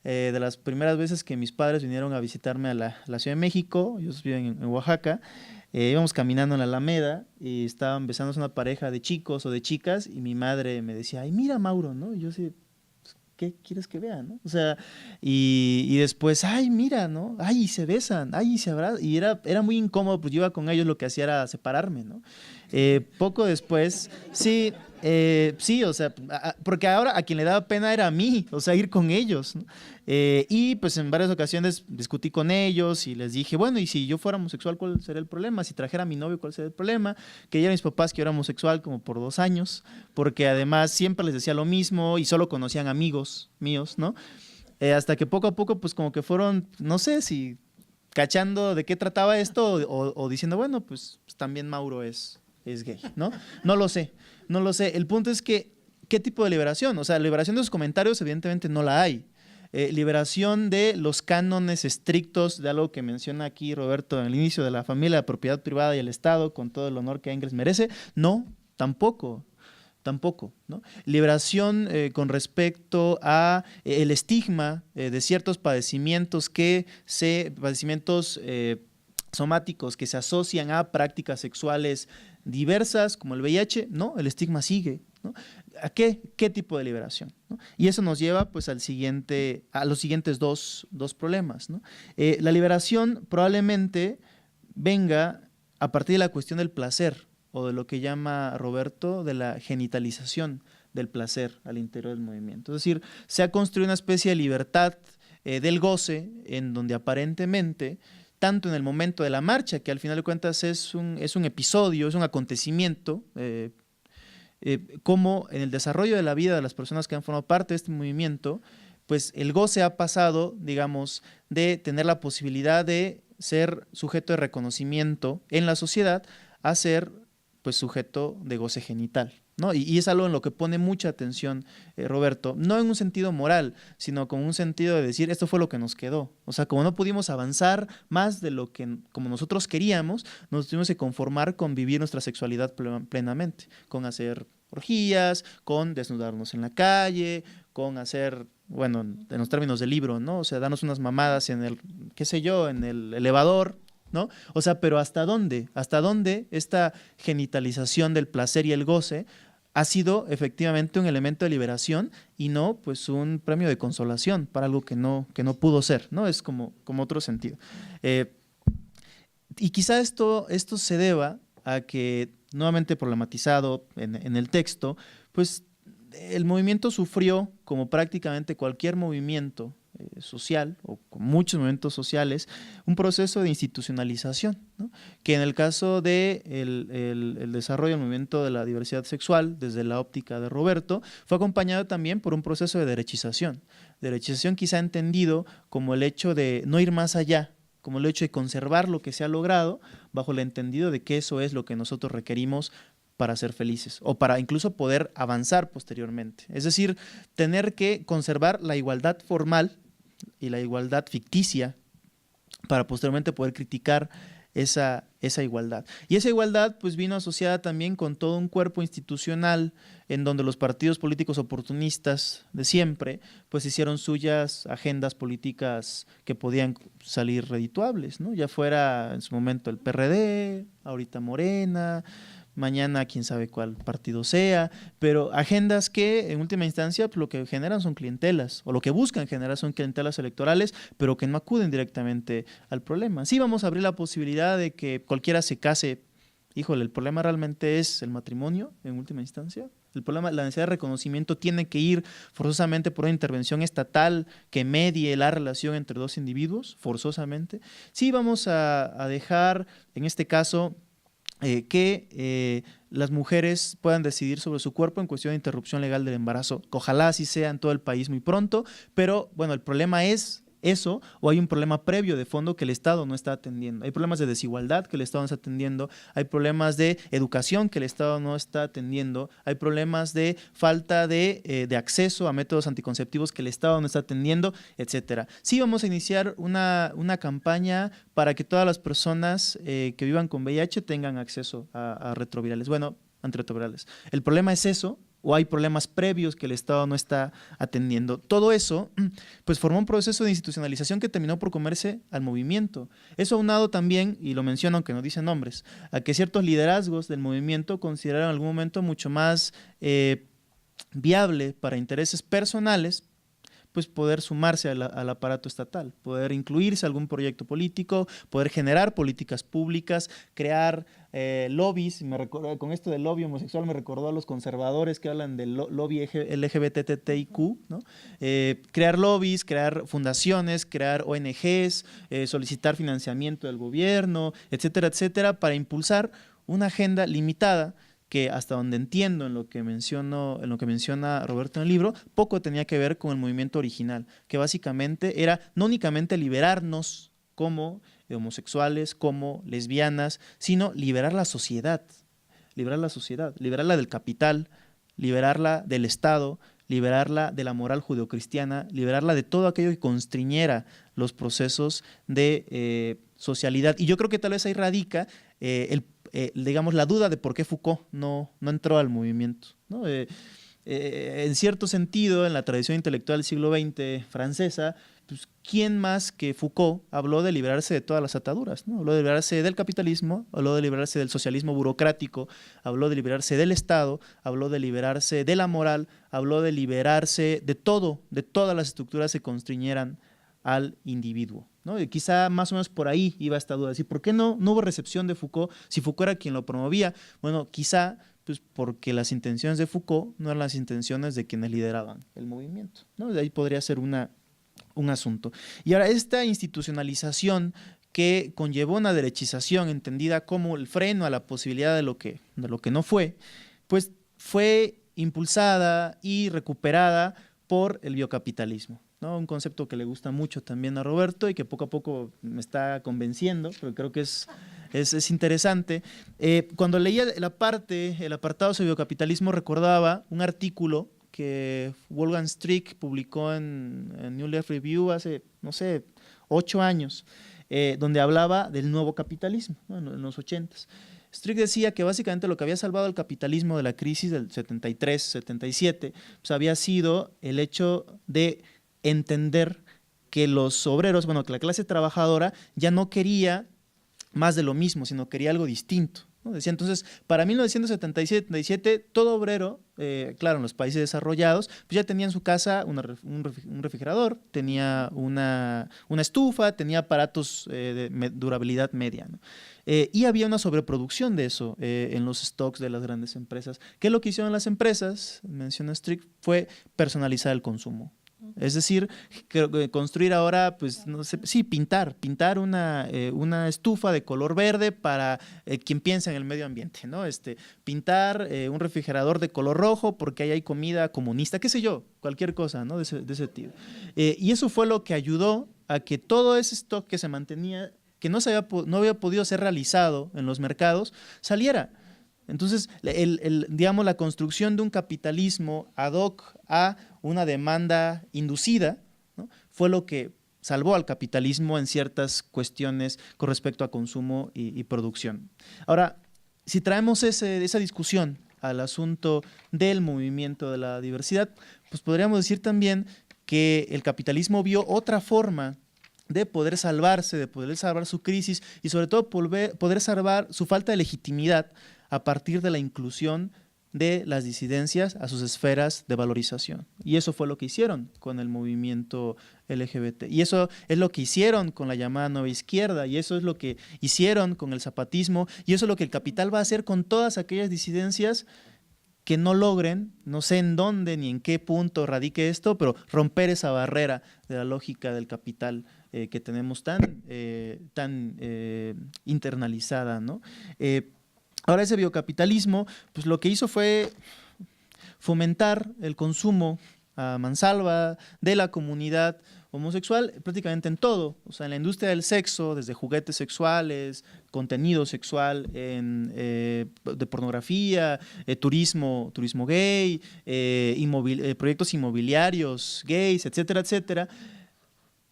de las primeras veces que mis padres vinieron a visitarme a la Ciudad de México, ellos viven en Oaxaca, íbamos caminando en la Alameda y estaban besándose una pareja de chicos o de chicas y mi madre me decía, ay, mira Mauro, ¿no? Y yo así, ¿qué quieres que vean, no? O sea, y después, ay, mira, ¿no? Ay, y se besan, ay, y se abrazan. Y era muy incómodo, pues yo iba con ellos, lo que hacía era separarme, ¿no? Poco después, sí, o sea, porque ahora a quien le daba pena era a mí, o sea, ir con ellos, ¿no? Y pues en varias ocasiones discutí con ellos y les dije, bueno, y si yo fuera homosexual, ¿cuál sería el problema? Si trajera a mi novio, ¿cuál sería el problema? Que ya mis papás que yo era homosexual como por 2 años, porque además siempre les decía lo mismo y solo conocían amigos míos, ¿no? Hasta que poco a poco, pues como que fueron, no sé si cachando de qué trataba esto o diciendo, bueno, pues también Mauro es gay, ¿no? No lo sé. El punto es que, ¿qué tipo de liberación? O sea, liberación de los comentarios evidentemente no la hay. Liberación de los cánones estrictos de algo que menciona aquí Roberto en el inicio de la familia, la propiedad privada y el Estado, con todo el honor que Engels merece. No, tampoco, ¿no? Liberación con respecto a el estigma de ciertos padecimientos padecimientos somáticos que se asocian a prácticas sexuales diversas, como el VIH, no, el estigma sigue, ¿no? ¿A qué tipo de liberación, ¿no? Y eso nos lleva pues a los siguientes dos problemas, ¿no? La liberación probablemente venga a partir de la cuestión del placer, o de lo que llama Roberto de la genitalización del placer al interior del movimiento. Es decir, se ha construido una especie de libertad del goce en donde aparentemente, tanto en el momento de la marcha, que al final de cuentas es un episodio, es un acontecimiento, como en el desarrollo de la vida de las personas que han formado parte de este movimiento, pues el goce ha pasado, digamos, de tener la posibilidad de ser sujeto de reconocimiento en la sociedad a ser pues sujeto de goce genital, ¿no? Y es algo en lo que pone mucha atención Roberto, no en un sentido moral, sino como un sentido de decir, esto fue lo que nos quedó. O sea, como no pudimos avanzar más de lo que como nosotros queríamos, nos tuvimos que conformar con vivir nuestra sexualidad plenamente, con hacer orgías, con desnudarnos en la calle, con hacer, bueno, en los términos del libro, ¿no? O sea, darnos unas mamadas en el, qué sé yo, en el elevador, ¿no? O sea, pero ¿hasta dónde? ¿Hasta dónde esta genitalización del placer y el goce ha sido efectivamente un elemento de liberación y no pues un premio de consolación para algo que no pudo ser, ¿no? Es como otro sentido. Y quizá esto se deba a que nuevamente problematizado en el texto, pues el movimiento sufrió, como prácticamente cualquier movimiento social, o con muchos movimientos sociales, un proceso de institucionalización, ¿no? Que en el caso de el desarrollo del movimiento de la diversidad sexual, desde la óptica de Roberto, fue acompañado también por un proceso de derechización. Derechización quizá entendido como el hecho de no ir más allá, como el hecho de conservar lo que se ha logrado, bajo el entendido de que eso es lo que nosotros requerimos para ser felices o para incluso poder avanzar posteriormente. Es decir, tener que conservar la igualdad formal y la igualdad ficticia para posteriormente poder criticar esa igualdad. Y esa igualdad pues vino asociada también con todo un cuerpo institucional en donde los partidos políticos oportunistas de siempre pues hicieron suyas agendas políticas que podían salir redituables, ¿no? Ya fuera en su momento el PRD, ahorita Morena, mañana quién sabe cuál partido sea, pero agendas que en última instancia pues, lo que generan son clientelas, o lo que buscan generar son clientelas electorales, pero que no acuden directamente al problema. Sí vamos a abrir la posibilidad de que cualquiera se case. Híjole, el problema realmente es el matrimonio en última instancia. El problema, la necesidad de reconocimiento tiene que ir forzosamente por una intervención estatal que medie la relación entre dos individuos, forzosamente. Sí vamos a dejar, en este caso, que las mujeres puedan decidir sobre su cuerpo en cuestión de interrupción legal del embarazo. Ojalá así sea en todo el país muy pronto, pero bueno, el problema es eso, o hay un problema previo de fondo que el Estado no está atendiendo. Hay problemas de desigualdad que el Estado no está atendiendo, hay problemas de educación que el Estado no está atendiendo, hay problemas de falta de acceso a métodos anticonceptivos que el Estado no está atendiendo, etcétera. Sí vamos a iniciar una campaña para que todas las personas que vivan con VIH tengan acceso a retrovirales, bueno, antirretrovirales. El problema es eso, o hay problemas previos que el Estado no está atendiendo. Todo eso pues formó un proceso de institucionalización que terminó por comerse al movimiento. Eso aunado también, y lo menciono aunque no dice nombres, a que ciertos liderazgos del movimiento consideraron en algún momento mucho más viable para intereses personales pues poder sumarse al aparato estatal, poder incluirse a algún proyecto político, poder generar políticas públicas, crear lobbies. Con esto del lobby homosexual me recordó a los conservadores que hablan del lobby LGBTTIQ, ¿no? Crear lobbies, crear fundaciones, crear ONGs, solicitar financiamiento del gobierno, etcétera, etcétera, para impulsar una agenda limitada que hasta donde entiendo en lo que menciona Roberto en el libro, poco tenía que ver con el movimiento original, que básicamente era no únicamente liberarnos como homosexuales, como lesbianas, sino liberar la sociedad, liberarla del capital, liberarla del Estado, liberarla de la moral judeocristiana, liberarla de todo aquello que constriñera los procesos de socialidad. Y yo creo que tal vez ahí radica digamos, la duda de por qué Foucault no entró al movimiento, ¿no? En cierto sentido, en la tradición intelectual del siglo XX francesa, pues, ¿quién más que Foucault habló de liberarse de todas las ataduras, ¿no? Habló de liberarse del capitalismo, habló de liberarse del socialismo burocrático, habló de liberarse del Estado, habló de liberarse de la moral, habló de liberarse de todo, de todas las estructuras que constriñeran al individuo, ¿no? Y quizá más o menos por ahí iba esta duda, decir, ¿por qué no hubo recepción de Foucault si Foucault era quien lo promovía? Bueno, quizá pues porque las intenciones de Foucault no eran las intenciones de quienes lideraban el movimiento, ¿no? De ahí podría ser un asunto. Y ahora, esta institucionalización que conllevó una derechización entendida como el freno a la posibilidad de lo que no fue, pues fue impulsada y recuperada por el biocapitalismo, ¿no? Un concepto que le gusta mucho también a Roberto y que poco a poco me está convenciendo, pero creo que es interesante. Cuando leía el apartado sobre biocapitalismo, recordaba un artículo que Wolfgang Strick publicó en New Left Review hace, no sé, 8 años, donde hablaba del nuevo capitalismo, ¿no? En los 80s. Strick decía que básicamente lo que había salvado al capitalismo de la crisis del 73, 77, pues había sido el hecho de entender que los obreros, bueno, que la clase trabajadora ya no quería más de lo mismo, sino quería algo distinto, ¿no? Decía entonces, para 1977, todo obrero claro, en los países desarrollados, pues ya tenía en su casa un refrigerador, tenía una estufa, tenía aparatos de durabilidad media, ¿no? Y había una sobreproducción de eso en los stocks de las grandes empresas. ¿Qué es lo que hicieron las empresas? Menciona Strick, fue personalizar el consumo. Es decir, construir ahora, pues, no sé, sí, pintar una estufa de color verde para quien piensa en el medio ambiente, ¿no? Pintar un refrigerador de color rojo porque ahí hay comida comunista, qué sé yo, cualquier cosa, ¿no? De ese tipo. Y eso fue lo que ayudó a que todo ese stock que se mantenía, que no había podido ser realizado en los mercados, saliera. Entonces, digamos, la construcción de un capitalismo ad hoc a una demanda inducida, ¿no? Fue lo que salvó al capitalismo en ciertas cuestiones con respecto a consumo y producción. Ahora, si traemos esa discusión al asunto del movimiento de la diversidad, pues podríamos decir también que el capitalismo vio otra forma de poder salvarse, de poder salvar su crisis y sobre todo poder salvar su falta de legitimidad a partir de la inclusión de las disidencias a sus esferas de valorización. Y eso fue lo que hicieron con el movimiento LGBT. Y eso es lo que hicieron con la llamada nueva izquierda, y eso es lo que hicieron con el zapatismo, y eso es lo que el capital va a hacer con todas aquellas disidencias que no logren, no sé en dónde ni en qué punto radique esto, pero romper esa barrera de la lógica del capital que tenemos tan internalizada, ¿no? Ahora ese biocapitalismo, pues lo que hizo fue fomentar el consumo a mansalva de la comunidad homosexual prácticamente en todo, o sea, en la industria del sexo, desde juguetes sexuales, contenido sexual, de pornografía, turismo gay, proyectos inmobiliarios gays, etcétera, etcétera,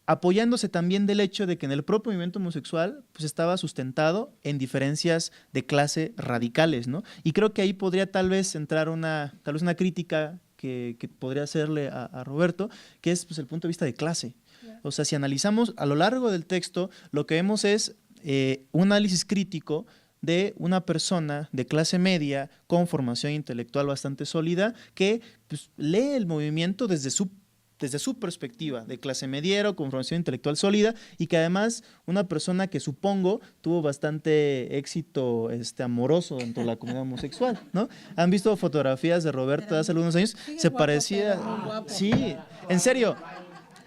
apoyándose también del hecho de que en el propio movimiento homosexual pues estaba sustentado en diferencias de clase radicales, ¿no? Y creo que ahí podría tal vez entrar una crítica que podría hacerle a Roberto, que es pues, el punto de vista de clase. O sea, si analizamos a lo largo del texto, lo que vemos es un análisis crítico de una persona de clase media con formación intelectual bastante sólida que pues, lee el movimiento desde su perspectiva de clase mediero, con formación intelectual sólida, y que además una persona que supongo tuvo bastante éxito amoroso dentro de la comunidad homosexual, ¿no? ¿Han visto fotografías de Roberto de hace algunos años? Se parecía… Sí, en serio.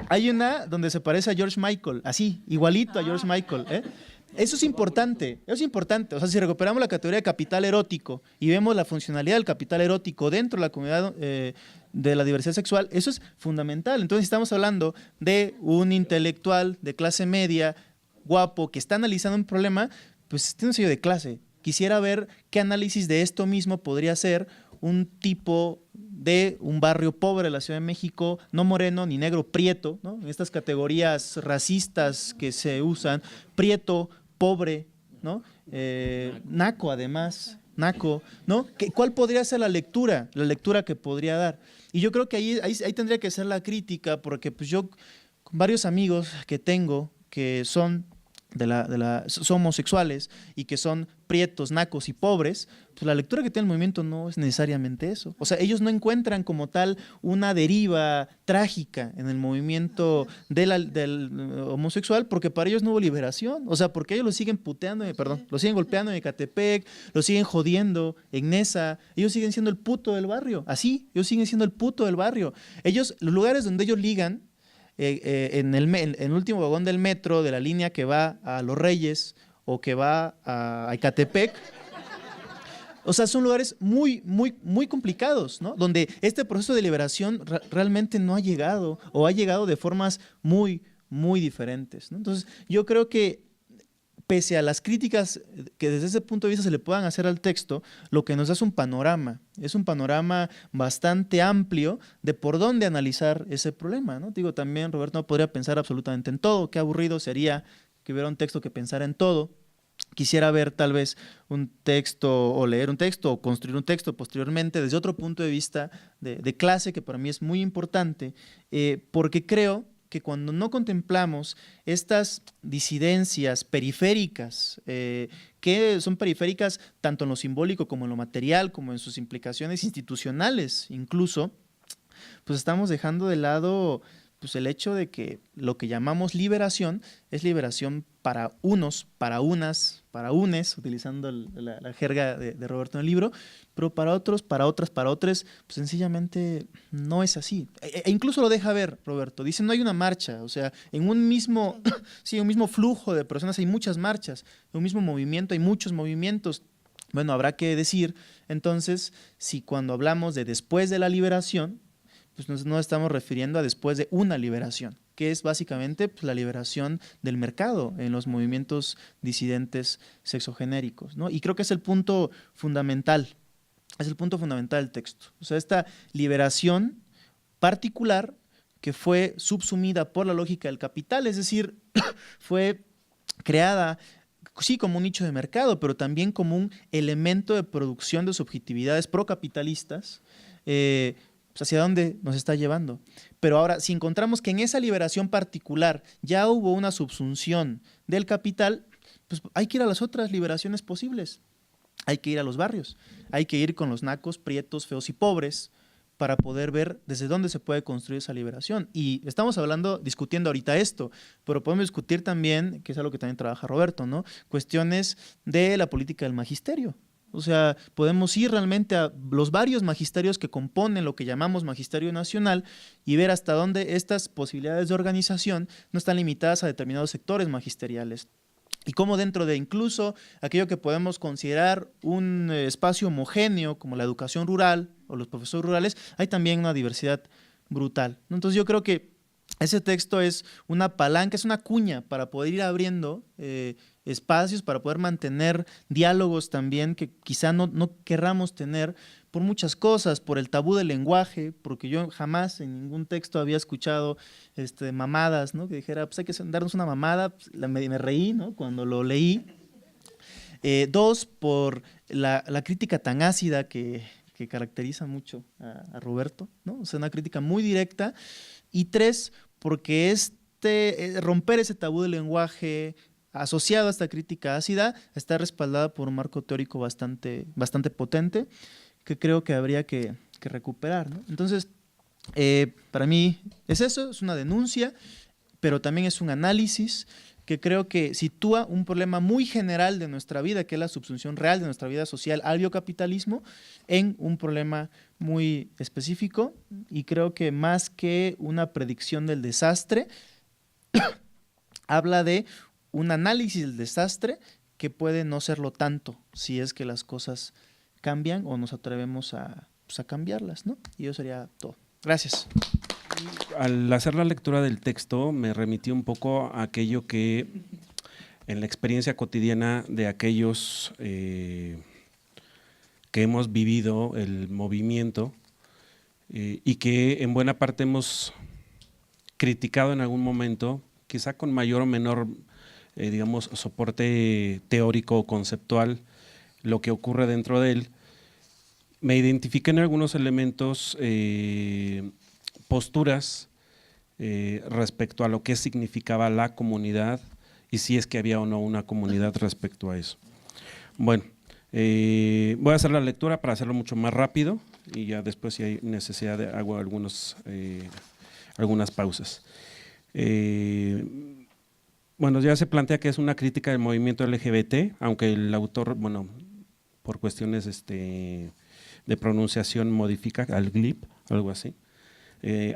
Hay una donde se parece a George Michael, así, igualito a George Michael, ¿eh? Eso es importante, O sea, si recuperamos la categoría de capital erótico y vemos la funcionalidad del capital erótico dentro de la comunidad de la diversidad sexual, eso es fundamental. Entonces, estamos hablando de un intelectual de clase media, guapo, que está analizando un problema, pues tiene un sello de clase. Quisiera ver qué análisis de esto mismo podría ser un tipo de un barrio pobre de la Ciudad de México, no moreno ni negro, prieto, ¿no? En estas categorías racistas que se usan, prieto, pobre, ¿no? Naco además, naco, ¿no? ¿Cuál podría ser la lectura que podría dar? Y yo creo que ahí tendría que ser la crítica, porque pues yo, con varios amigos que tengo que son son homosexuales y que son prietos, nacos y pobres, pues la lectura que tiene el movimiento no es necesariamente eso. O sea, ellos no encuentran como tal una deriva trágica en el movimiento del homosexual, porque para ellos no hubo liberación. O sea, porque ellos lo siguen lo siguen golpeando en Ecatepec, lo siguen jodiendo en Nesa, ellos siguen siendo el puto del barrio. Así, ellos siguen siendo el puto del barrio. Los lugares donde ellos ligan, en el último vagón del metro de la línea que va a Los Reyes o que va a Ecatepec, o sea, son lugares muy, muy, muy complicados, ¿no? Donde este proceso de liberación realmente no ha llegado, o ha llegado de formas muy, muy diferentes, ¿no? Entonces, yo creo que pese a las críticas que desde ese punto de vista se le puedan hacer al texto, lo que nos da es un panorama bastante amplio de por dónde analizar ese problema, ¿no? Digo, también Roberto no podría pensar absolutamente en todo, qué aburrido sería que hubiera un texto que pensara en todo. Quisiera ver tal vez un texto o leer un texto o construir un texto posteriormente desde otro punto de vista de clase, que para mí es muy importante, porque creo que cuando no contemplamos estas disidencias periféricas, que son periféricas tanto en lo simbólico como en lo material, como en sus implicaciones institucionales incluso, pues estamos dejando de lado pues el hecho de que lo que llamamos liberación es liberación para unos, para unas, para unes, utilizando la jerga de Roberto en el libro, pero para otros, para otras, para otros, pues sencillamente no es así. E incluso lo deja ver Roberto, dice no hay una marcha, o sea, en un mismo, sí, un mismo flujo de personas hay muchas marchas, en un mismo movimiento hay muchos movimientos. Bueno, habrá que decir entonces si cuando hablamos de después de la liberación, pues no estamos refiriendo a después de una liberación, que es básicamente pues, la liberación del mercado en los movimientos disidentes sexogenéricos, ¿no? Y creo que es el punto fundamental, del texto. O sea, esta liberación particular que fue subsumida por la lógica del capital, es decir, fue creada sí como un nicho de mercado, pero también como un elemento de producción de subjetividades procapitalistas, hacia dónde nos está llevando. Pero ahora, si encontramos que en esa liberación particular ya hubo una subsunción del capital, pues hay que ir a las otras liberaciones posibles. Hay que ir a los barrios, hay que ir con los nacos, prietos, feos y pobres para poder ver desde dónde se puede construir esa liberación. Y estamos discutiendo ahorita esto, pero podemos discutir también, que es algo que también trabaja Roberto, ¿no? Cuestiones de la política del magisterio. O sea, podemos ir realmente a los varios magisterios que componen lo que llamamos magisterio nacional y ver hasta dónde estas posibilidades de organización no están limitadas a determinados sectores magisteriales. Y cómo dentro de incluso aquello que podemos considerar un espacio homogéneo como la educación rural o los profesores rurales, hay también una diversidad brutal. Entonces yo creo que ese texto es una palanca, es una cuña para poder ir abriendo espacios, para poder mantener diálogos también que quizá no querramos tener por muchas cosas, por el tabú del lenguaje, porque yo jamás en ningún texto había escuchado mamadas, ¿no? Que dijera, pues hay que darnos una mamada, pues, me reí, ¿no? Cuando lo leí. Dos, por la crítica tan ácida que caracteriza mucho a Roberto, ¿no? O sea, una crítica muy directa. Y tres, porque romper ese tabú del lenguaje asociado a esta crítica ácida está respaldada por un marco teórico bastante potente que creo que habría que recuperar, ¿no? Entonces, para mí es eso, es una denuncia, pero también es un análisis que creo que sitúa un problema muy general de nuestra vida, que es la subsunción real de nuestra vida social al biocapitalismo, en un problema muy específico, y creo que más que una predicción del desastre, habla de un análisis del desastre que puede no serlo tanto si es que las cosas cambian o nos atrevemos a cambiarlas, ¿no? Y eso sería todo. Gracias. Al hacer la lectura del texto me remití un poco a aquello que en la experiencia cotidiana de aquellos que hemos vivido el movimiento y que en buena parte hemos criticado en algún momento, quizá con mayor o menor digamos soporte teórico o conceptual, lo que ocurre dentro de él. Me identifiqué en algunos elementos, posturas respecto a lo que significaba la comunidad y si es que había o no una comunidad respecto a eso. Bueno, voy a hacer la lectura para hacerlo mucho más rápido y ya después si hay necesidad hago algunas pausas. Bueno, ya se plantea que es una crítica del movimiento LGBT, aunque el autor, bueno, por cuestiones de pronunciación modifica al GLIP, algo así.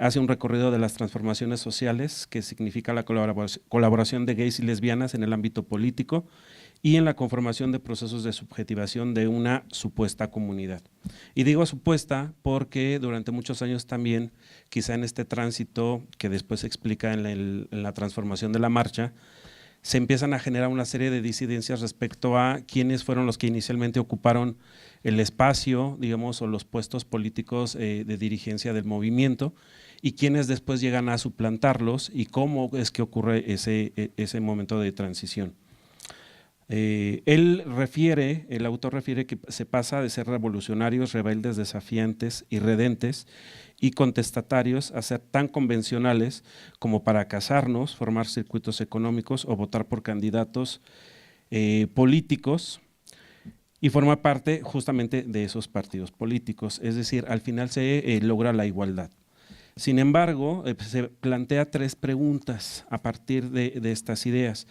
Hace un recorrido de las transformaciones sociales que significa la colaboración de gays y lesbianas en el ámbito político y en la conformación de procesos de subjetivación de una supuesta comunidad. Y digo supuesta porque durante muchos años también, quizá en este tránsito que después se explica en la transformación de la marcha, se empiezan a generar una serie de disidencias respecto a quiénes fueron los que inicialmente ocuparon el espacio, digamos, o los puestos políticos de dirigencia del movimiento y quiénes después llegan a suplantarlos y cómo es que ocurre ese momento de transición. El autor refiere que se pasa de ser revolucionarios, rebeldes, desafiantes, irredentes y contestatarios a ser tan convencionales como para casarnos, formar circuitos económicos o votar por candidatos políticos y formar parte justamente de esos partidos políticos. Es decir, al final se logra la igualdad. Sin embargo, se plantea 3 preguntas a partir de estas ideas.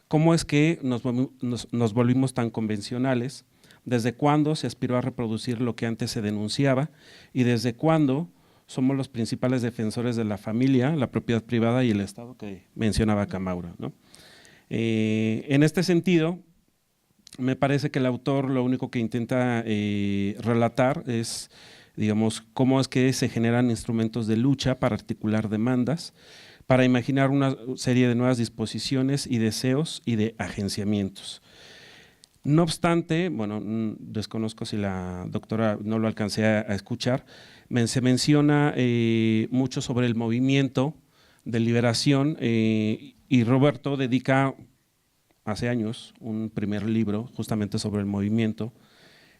¿Cómo es que nos volvimos tan convencionales? ¿Desde cuándo se aspiró a reproducir lo que antes se denunciaba? ¿Y desde cuándo somos los principales defensores de la familia, la propiedad privada y el Estado que mencionaba Camaura, ¿no? En este sentido, me parece que el autor lo único que intenta relatar es, digamos, cómo es que se generan instrumentos de lucha para articular demandas, para imaginar una serie de nuevas disposiciones y deseos y de agenciamientos. No obstante, bueno, desconozco si la doctora no lo alcancé a escuchar, se menciona mucho sobre el movimiento de liberación y Roberto dedica hace años un primer libro justamente sobre el movimiento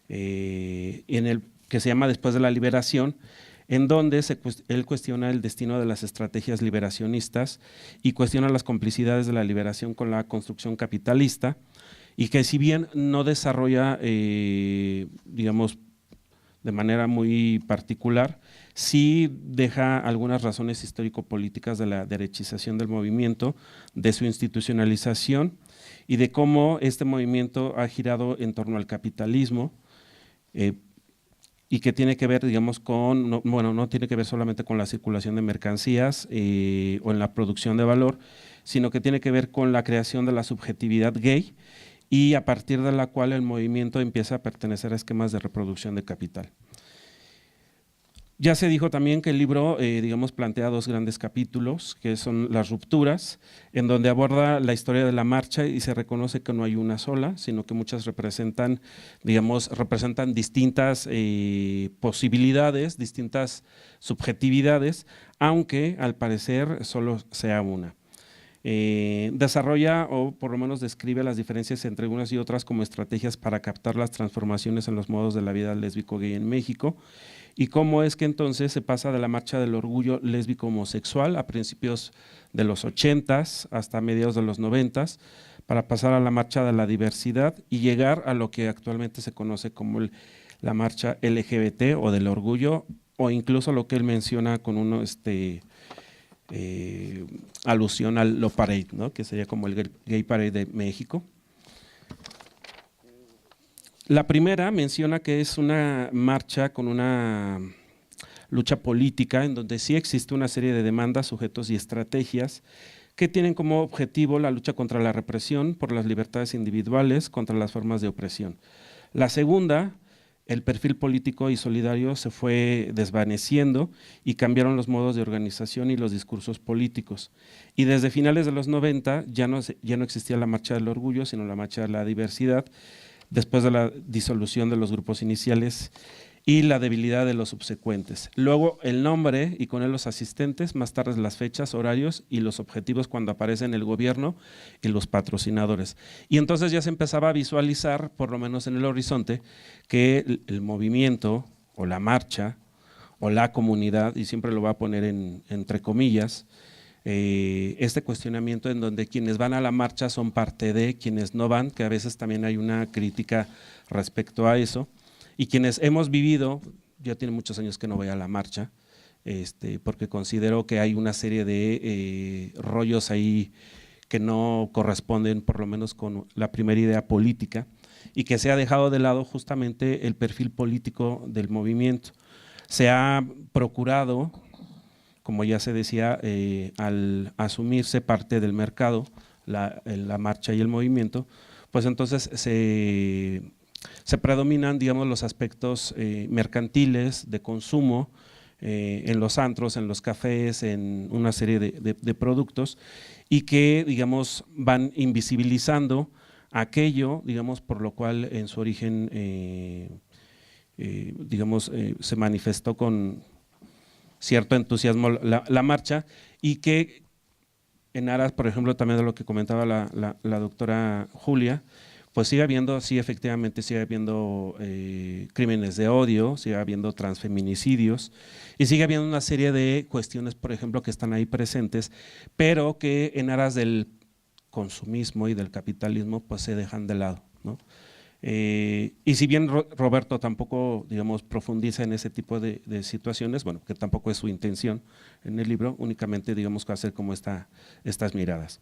que se llama Después de la Liberación, en donde él cuestiona el destino de las estrategias liberacionistas y cuestiona las complicidades de la liberación con la construcción capitalista, y que si bien no desarrolla, digamos, de manera muy particular, sí deja algunas razones histórico-políticas de la derechización del movimiento, de su institucionalización y de cómo este movimiento ha girado en torno al capitalismo y que tiene que ver, digamos, no tiene que ver solamente con la circulación de mercancías o en la producción de valor, sino que tiene que ver con la creación de la subjetividad gay, y a partir de la cual el movimiento empieza a pertenecer a esquemas de reproducción de capital. Ya se dijo también que el libro, digamos, plantea 2 grandes capítulos, que son las rupturas, en donde aborda la historia de la marcha y se reconoce que no hay una sola, sino que muchas representan, digamos, distintas posibilidades, distintas subjetividades, aunque al parecer solo sea una. Desarrolla o por lo menos describe las diferencias entre unas y otras como estrategias para captar las transformaciones en los modos de la vida lésbico-gay en México y cómo es que entonces se pasa de la marcha del orgullo lésbico homosexual a principios de los 80s hasta mediados de los 90s para pasar a la marcha de la diversidad y llegar a lo que actualmente se conoce como la marcha LGBT o del orgullo, o incluso lo que él menciona con alusión al Lo Parade, ¿no? Que sería como el Gay Parade de México. La primera menciona que es una marcha con una lucha política en donde sí existe una serie de demandas, sujetos y estrategias que tienen como objetivo la lucha contra la represión por las libertades individuales, contra las formas de opresión. La segunda, el perfil político y solidario se fue desvaneciendo y cambiaron los modos de organización y los discursos políticos. Y desde finales de los 90 ya no existía la marcha del orgullo, sino la marcha de la diversidad, después de la disolución de los grupos iniciales y la debilidad de los subsecuentes. Luego el nombre y con él los asistentes, más tarde las fechas, horarios y los objetivos cuando aparecen el gobierno y los patrocinadores. Y entonces ya se empezaba a visualizar, por lo menos en el horizonte, que el movimiento o la marcha o la comunidad, y siempre lo voy a poner entre comillas, este cuestionamiento en donde quienes van a la marcha son parte de quienes no van, que a veces también hay una crítica respecto a eso, y quienes hemos vivido, yo tiene muchos años que no voy a la marcha, porque considero que hay una serie de rollos ahí que no corresponden por lo menos con la primera idea política y que se ha dejado de lado justamente el perfil político del movimiento. Se ha procurado, como ya se decía, al asumirse parte del mercado, la marcha y el movimiento, pues entonces se predominan, digamos, los aspectos mercantiles de consumo en los antros, en los cafés, en una serie de productos y que, digamos, van invisibilizando aquello, digamos, por lo cual en su origen, digamos, se manifestó con cierto entusiasmo la marcha y que en aras, por ejemplo, también de lo que comentaba la doctora Julia, pues sigue habiendo, sí, efectivamente, sigue habiendo crímenes de odio, sigue habiendo transfeminicidios y sigue habiendo una serie de cuestiones, por ejemplo, que están ahí presentes, pero que en aras del consumismo y del capitalismo, pues se dejan de lado, ¿no? Y si bien Roberto tampoco, digamos, profundiza en ese tipo de situaciones, bueno, que tampoco es su intención en el libro, únicamente, digamos, hacer como estas miradas.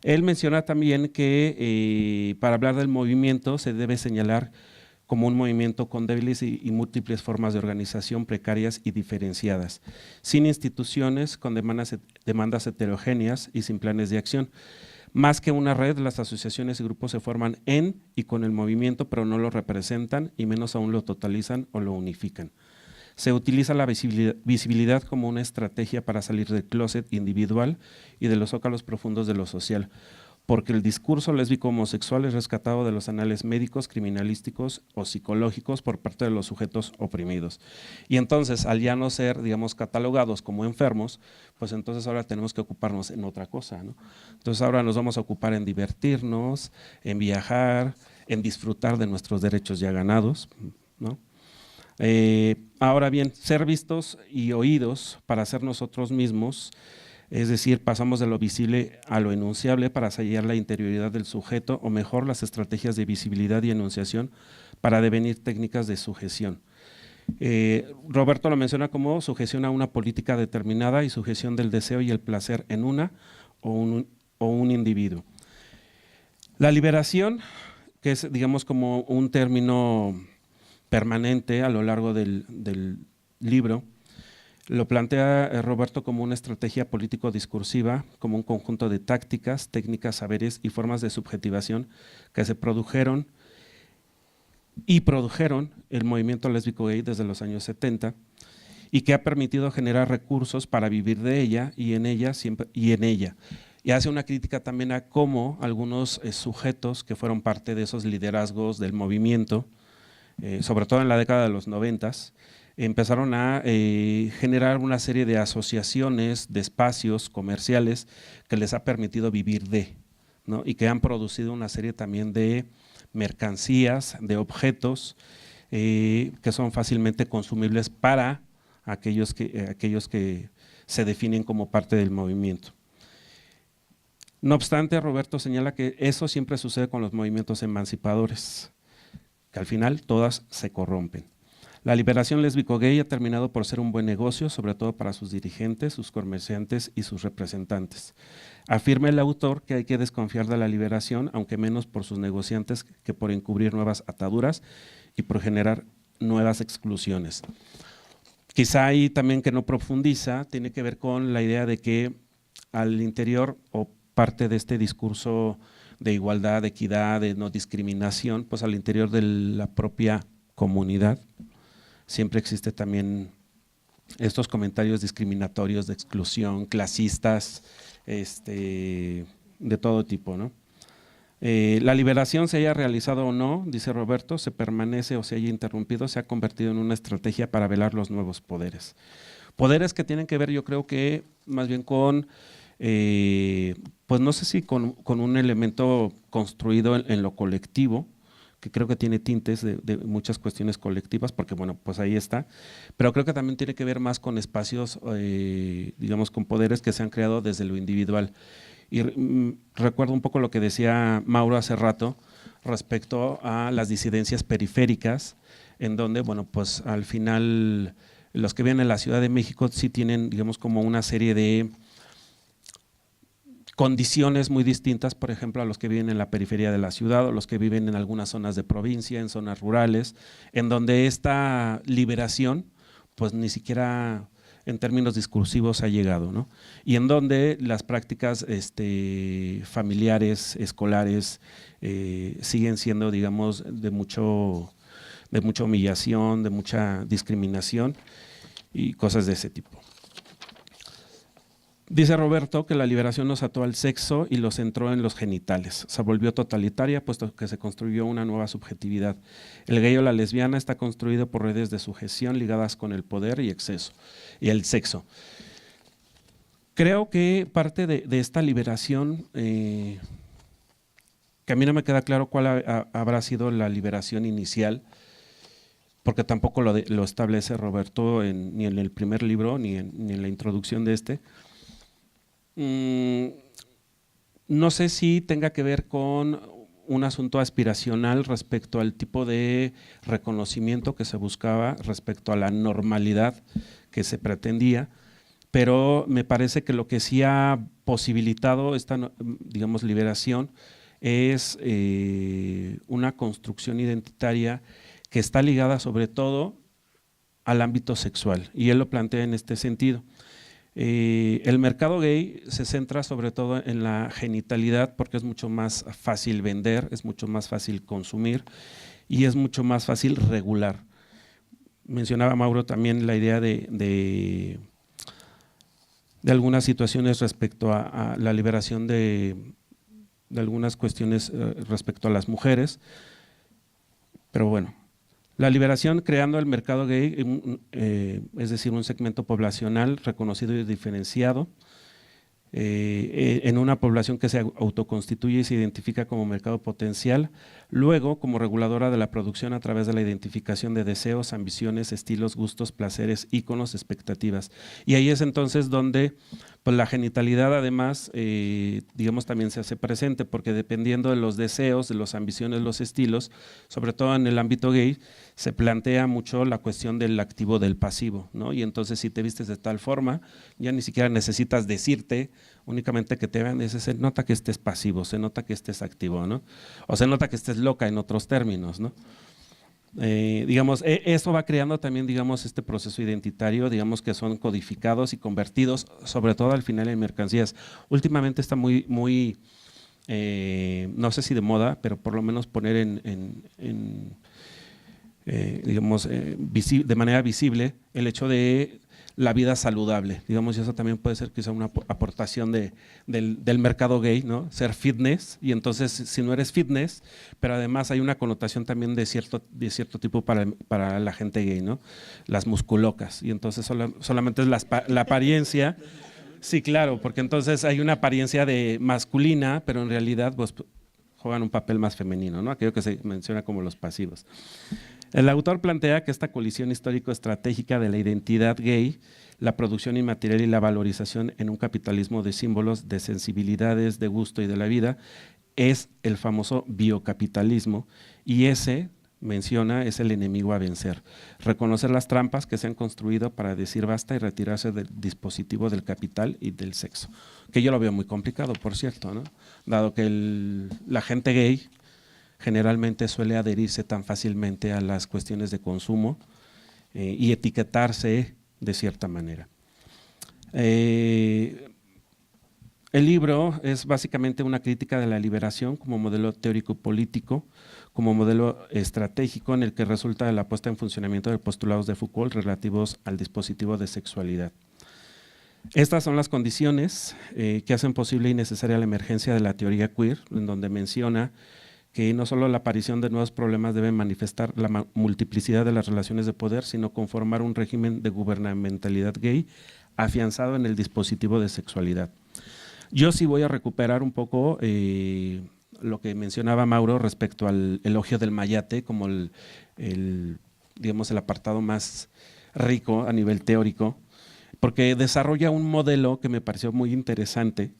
Él menciona también que para hablar del movimiento se debe señalar como un movimiento con débiles y múltiples formas de organización precarias y diferenciadas, sin instituciones, con demandas heterogéneas y sin planes de acción. Más que una red, las asociaciones y grupos se forman en y con el movimiento, pero no lo representan y menos aún lo totalizan o lo unifican. Se utiliza la visibilidad como una estrategia para salir del closet individual y de los zócalos profundos de lo social, porque el discurso lésbico homosexual es rescatado de los anales médicos, criminalísticos o psicológicos por parte de los sujetos oprimidos. Y entonces, al ya no ser, digamos, catalogados como enfermos, pues entonces ahora tenemos que ocuparnos en otra cosa, ¿no? Entonces ahora nos vamos a ocupar en divertirnos, en viajar, en disfrutar de nuestros derechos ya ganados, ¿no? Ahora bien, ser vistos y oídos para ser nosotros mismos, es decir, pasamos de lo visible a lo enunciable para sellar la interioridad del sujeto, o mejor, las estrategias de visibilidad y enunciación para devenir técnicas de sujeción. Roberto lo menciona como sujeción a una política determinada y sujeción del deseo y el placer en una o un individuo. La liberación, que es, digamos, como un término permanente a lo largo del libro, lo plantea Roberto como una estrategia político-discursiva, como un conjunto de tácticas, técnicas, saberes y formas de subjetivación que se produjeron el movimiento lésbico gay desde los años 70 y que ha permitido generar recursos para vivir de ella y en ella. Y hace una crítica también a cómo algunos sujetos que fueron parte de esos liderazgos del movimiento, sobre todo en la década de los 90s, empezaron a generar una serie de asociaciones, de espacios comerciales que les ha permitido vivir de, ¿no? Y que han producido una serie también de mercancías, de objetos que son fácilmente consumibles para aquellos que se definen como parte del movimiento. No obstante, Roberto señala que eso siempre sucede con los movimientos emancipadores, que al final todas se corrompen. La liberación lésbico-gay ha terminado por ser un buen negocio, sobre todo para sus dirigentes, sus comerciantes y sus representantes. Afirma el autor que hay que desconfiar de la liberación, aunque menos por sus negociantes que por encubrir nuevas ataduras y por generar nuevas exclusiones. Quizá ahí también que no profundiza, tiene que ver con la idea de que al interior o parte de este discurso de igualdad, de equidad, de no discriminación, pues al interior de la propia comunidad siempre existe también estos comentarios discriminatorios de exclusión, clasistas, de todo tipo, ¿no? La liberación, se haya realizado o no, dice Roberto, se permanece o se haya interrumpido, se ha convertido en una estrategia para velar los nuevos poderes. Poderes que tienen que ver, yo creo que más bien con, pues no sé si con un elemento construido en lo colectivo, que creo que tiene tintes de muchas cuestiones colectivas, porque bueno, pues ahí está, pero creo que también tiene que ver más con espacios, digamos, con poderes que se han creado desde lo individual. Y recuerdo un poco lo que decía Mauro hace rato respecto a las disidencias periféricas, en donde, bueno, pues al final los que viven en la Ciudad de México sí tienen, digamos, como una serie de condiciones muy distintas, por ejemplo, a los que viven en la periferia de la ciudad o los que viven en algunas zonas de provincia, en zonas rurales, en donde esta liberación, pues ni siquiera en términos discursivos ha llegado, ¿no? Y en donde las prácticas familiares, escolares, siguen siendo, digamos, de mucha humillación, de mucha discriminación y cosas de ese tipo. Dice Roberto que la liberación nos ató al sexo y lo centró en los genitales. Se volvió totalitaria puesto que se construyó una nueva subjetividad. El gay o la lesbiana está construido por redes de sujeción ligadas con el poder y el sexo. Creo que parte de esta liberación que a mí no me queda claro cuál habrá sido la liberación inicial, porque tampoco lo establece Roberto ni en el primer libro, ni en la introducción de este. No sé si tenga que ver con un asunto aspiracional respecto al tipo de reconocimiento que se buscaba, respecto a la normalidad que se pretendía, pero me parece que lo que sí ha posibilitado esta, digamos, liberación es una construcción identitaria que está ligada sobre todo al ámbito sexual, y él lo plantea en este sentido. El mercado gay se centra sobre todo en la genitalidad porque es mucho más fácil vender, es mucho más fácil consumir y es mucho más fácil regular. Mencionaba Mauro también la idea de algunas situaciones respecto a la liberación de algunas cuestiones respecto a las mujeres, pero bueno. La liberación creando el mercado gay, es decir, un segmento poblacional reconocido y diferenciado, en una población que se autoconstituye y se identifica como mercado potencial, luego como reguladora de la producción a través de la identificación de deseos, ambiciones, estilos, gustos, placeres, íconos, expectativas. Y ahí es entonces donde pues, la genitalidad además, digamos, también se hace presente, porque dependiendo de los deseos, de las ambiciones, los estilos, sobre todo en el ámbito gay, se plantea mucho la cuestión del activo del pasivo, ¿no? Y entonces si te vistes de tal forma, ya ni siquiera necesitas decirte, únicamente que te vean, se nota que estés pasivo, se nota que estés activo, ¿no? O se nota que estés loca en otros términos, ¿no? Digamos, eso va creando también, digamos, este proceso identitario, digamos que son codificados y convertidos, sobre todo al final en mercancías. Últimamente está muy, no sé si de moda, pero por lo menos poner digamos, de manera visible el hecho de la vida saludable, digamos, y eso también puede ser quizá una aportación del mercado gay, ¿no? Ser fitness, y entonces si no eres fitness, pero además hay una connotación también de cierto tipo para la gente gay, ¿no? Las musculocas, y entonces solamente es la apariencia. Sí, claro, porque entonces hay una apariencia de masculina, pero en realidad pues juegan un papel más femenino, ¿no? Aquello que se menciona como los pasivos. El autor plantea que esta colisión histórico-estratégica de la identidad gay, la producción inmaterial y la valorización en un capitalismo de símbolos, de sensibilidades, de gusto y de la vida, es el famoso biocapitalismo, y ese, menciona, es el enemigo a vencer. Reconocer las trampas que se han construido para decir basta y retirarse del dispositivo del capital y del sexo. Que yo lo veo muy complicado, por cierto, ¿no? Dado que la gente gay generalmente suele adherirse tan fácilmente a las cuestiones de consumo y etiquetarse de cierta manera. El libro es básicamente una crítica de la liberación como modelo teórico-político, como modelo estratégico en el que resulta de la puesta en funcionamiento de postulados de Foucault relativos al dispositivo de sexualidad. Estas son las condiciones que hacen posible y necesaria la emergencia de la teoría queer, en donde menciona que no solo la aparición de nuevos problemas debe manifestar la multiplicidad de las relaciones de poder, sino conformar un régimen de gubernamentalidad gay afianzado en el dispositivo de sexualidad. Yo sí voy a recuperar un poco lo que mencionaba Mauro respecto al elogio del mayate como digamos, el apartado más rico a nivel teórico, porque desarrolla un modelo que me pareció muy interesante,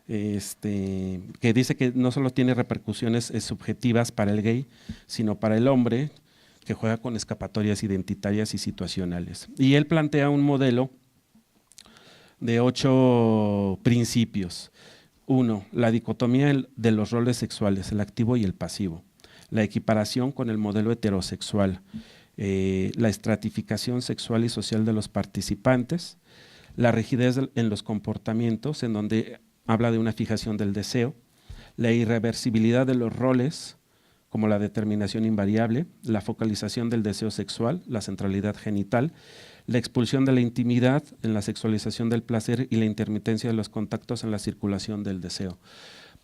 que dice que no solo tiene repercusiones subjetivas para el gay, sino para el hombre, que juega con escapatorias identitarias y situacionales. Y él plantea un modelo de 8 principios. 1. La dicotomía de los roles sexuales, el activo y el pasivo. La equiparación con el modelo heterosexual. La estratificación sexual y social de los participantes. La rigidez en los comportamientos, en donde habla de una fijación del deseo, la irreversibilidad de los roles, como la determinación invariable, la focalización del deseo sexual, la centralidad genital, la expulsión de la intimidad en la sexualización del placer y la intermitencia de los contactos en la circulación del deseo.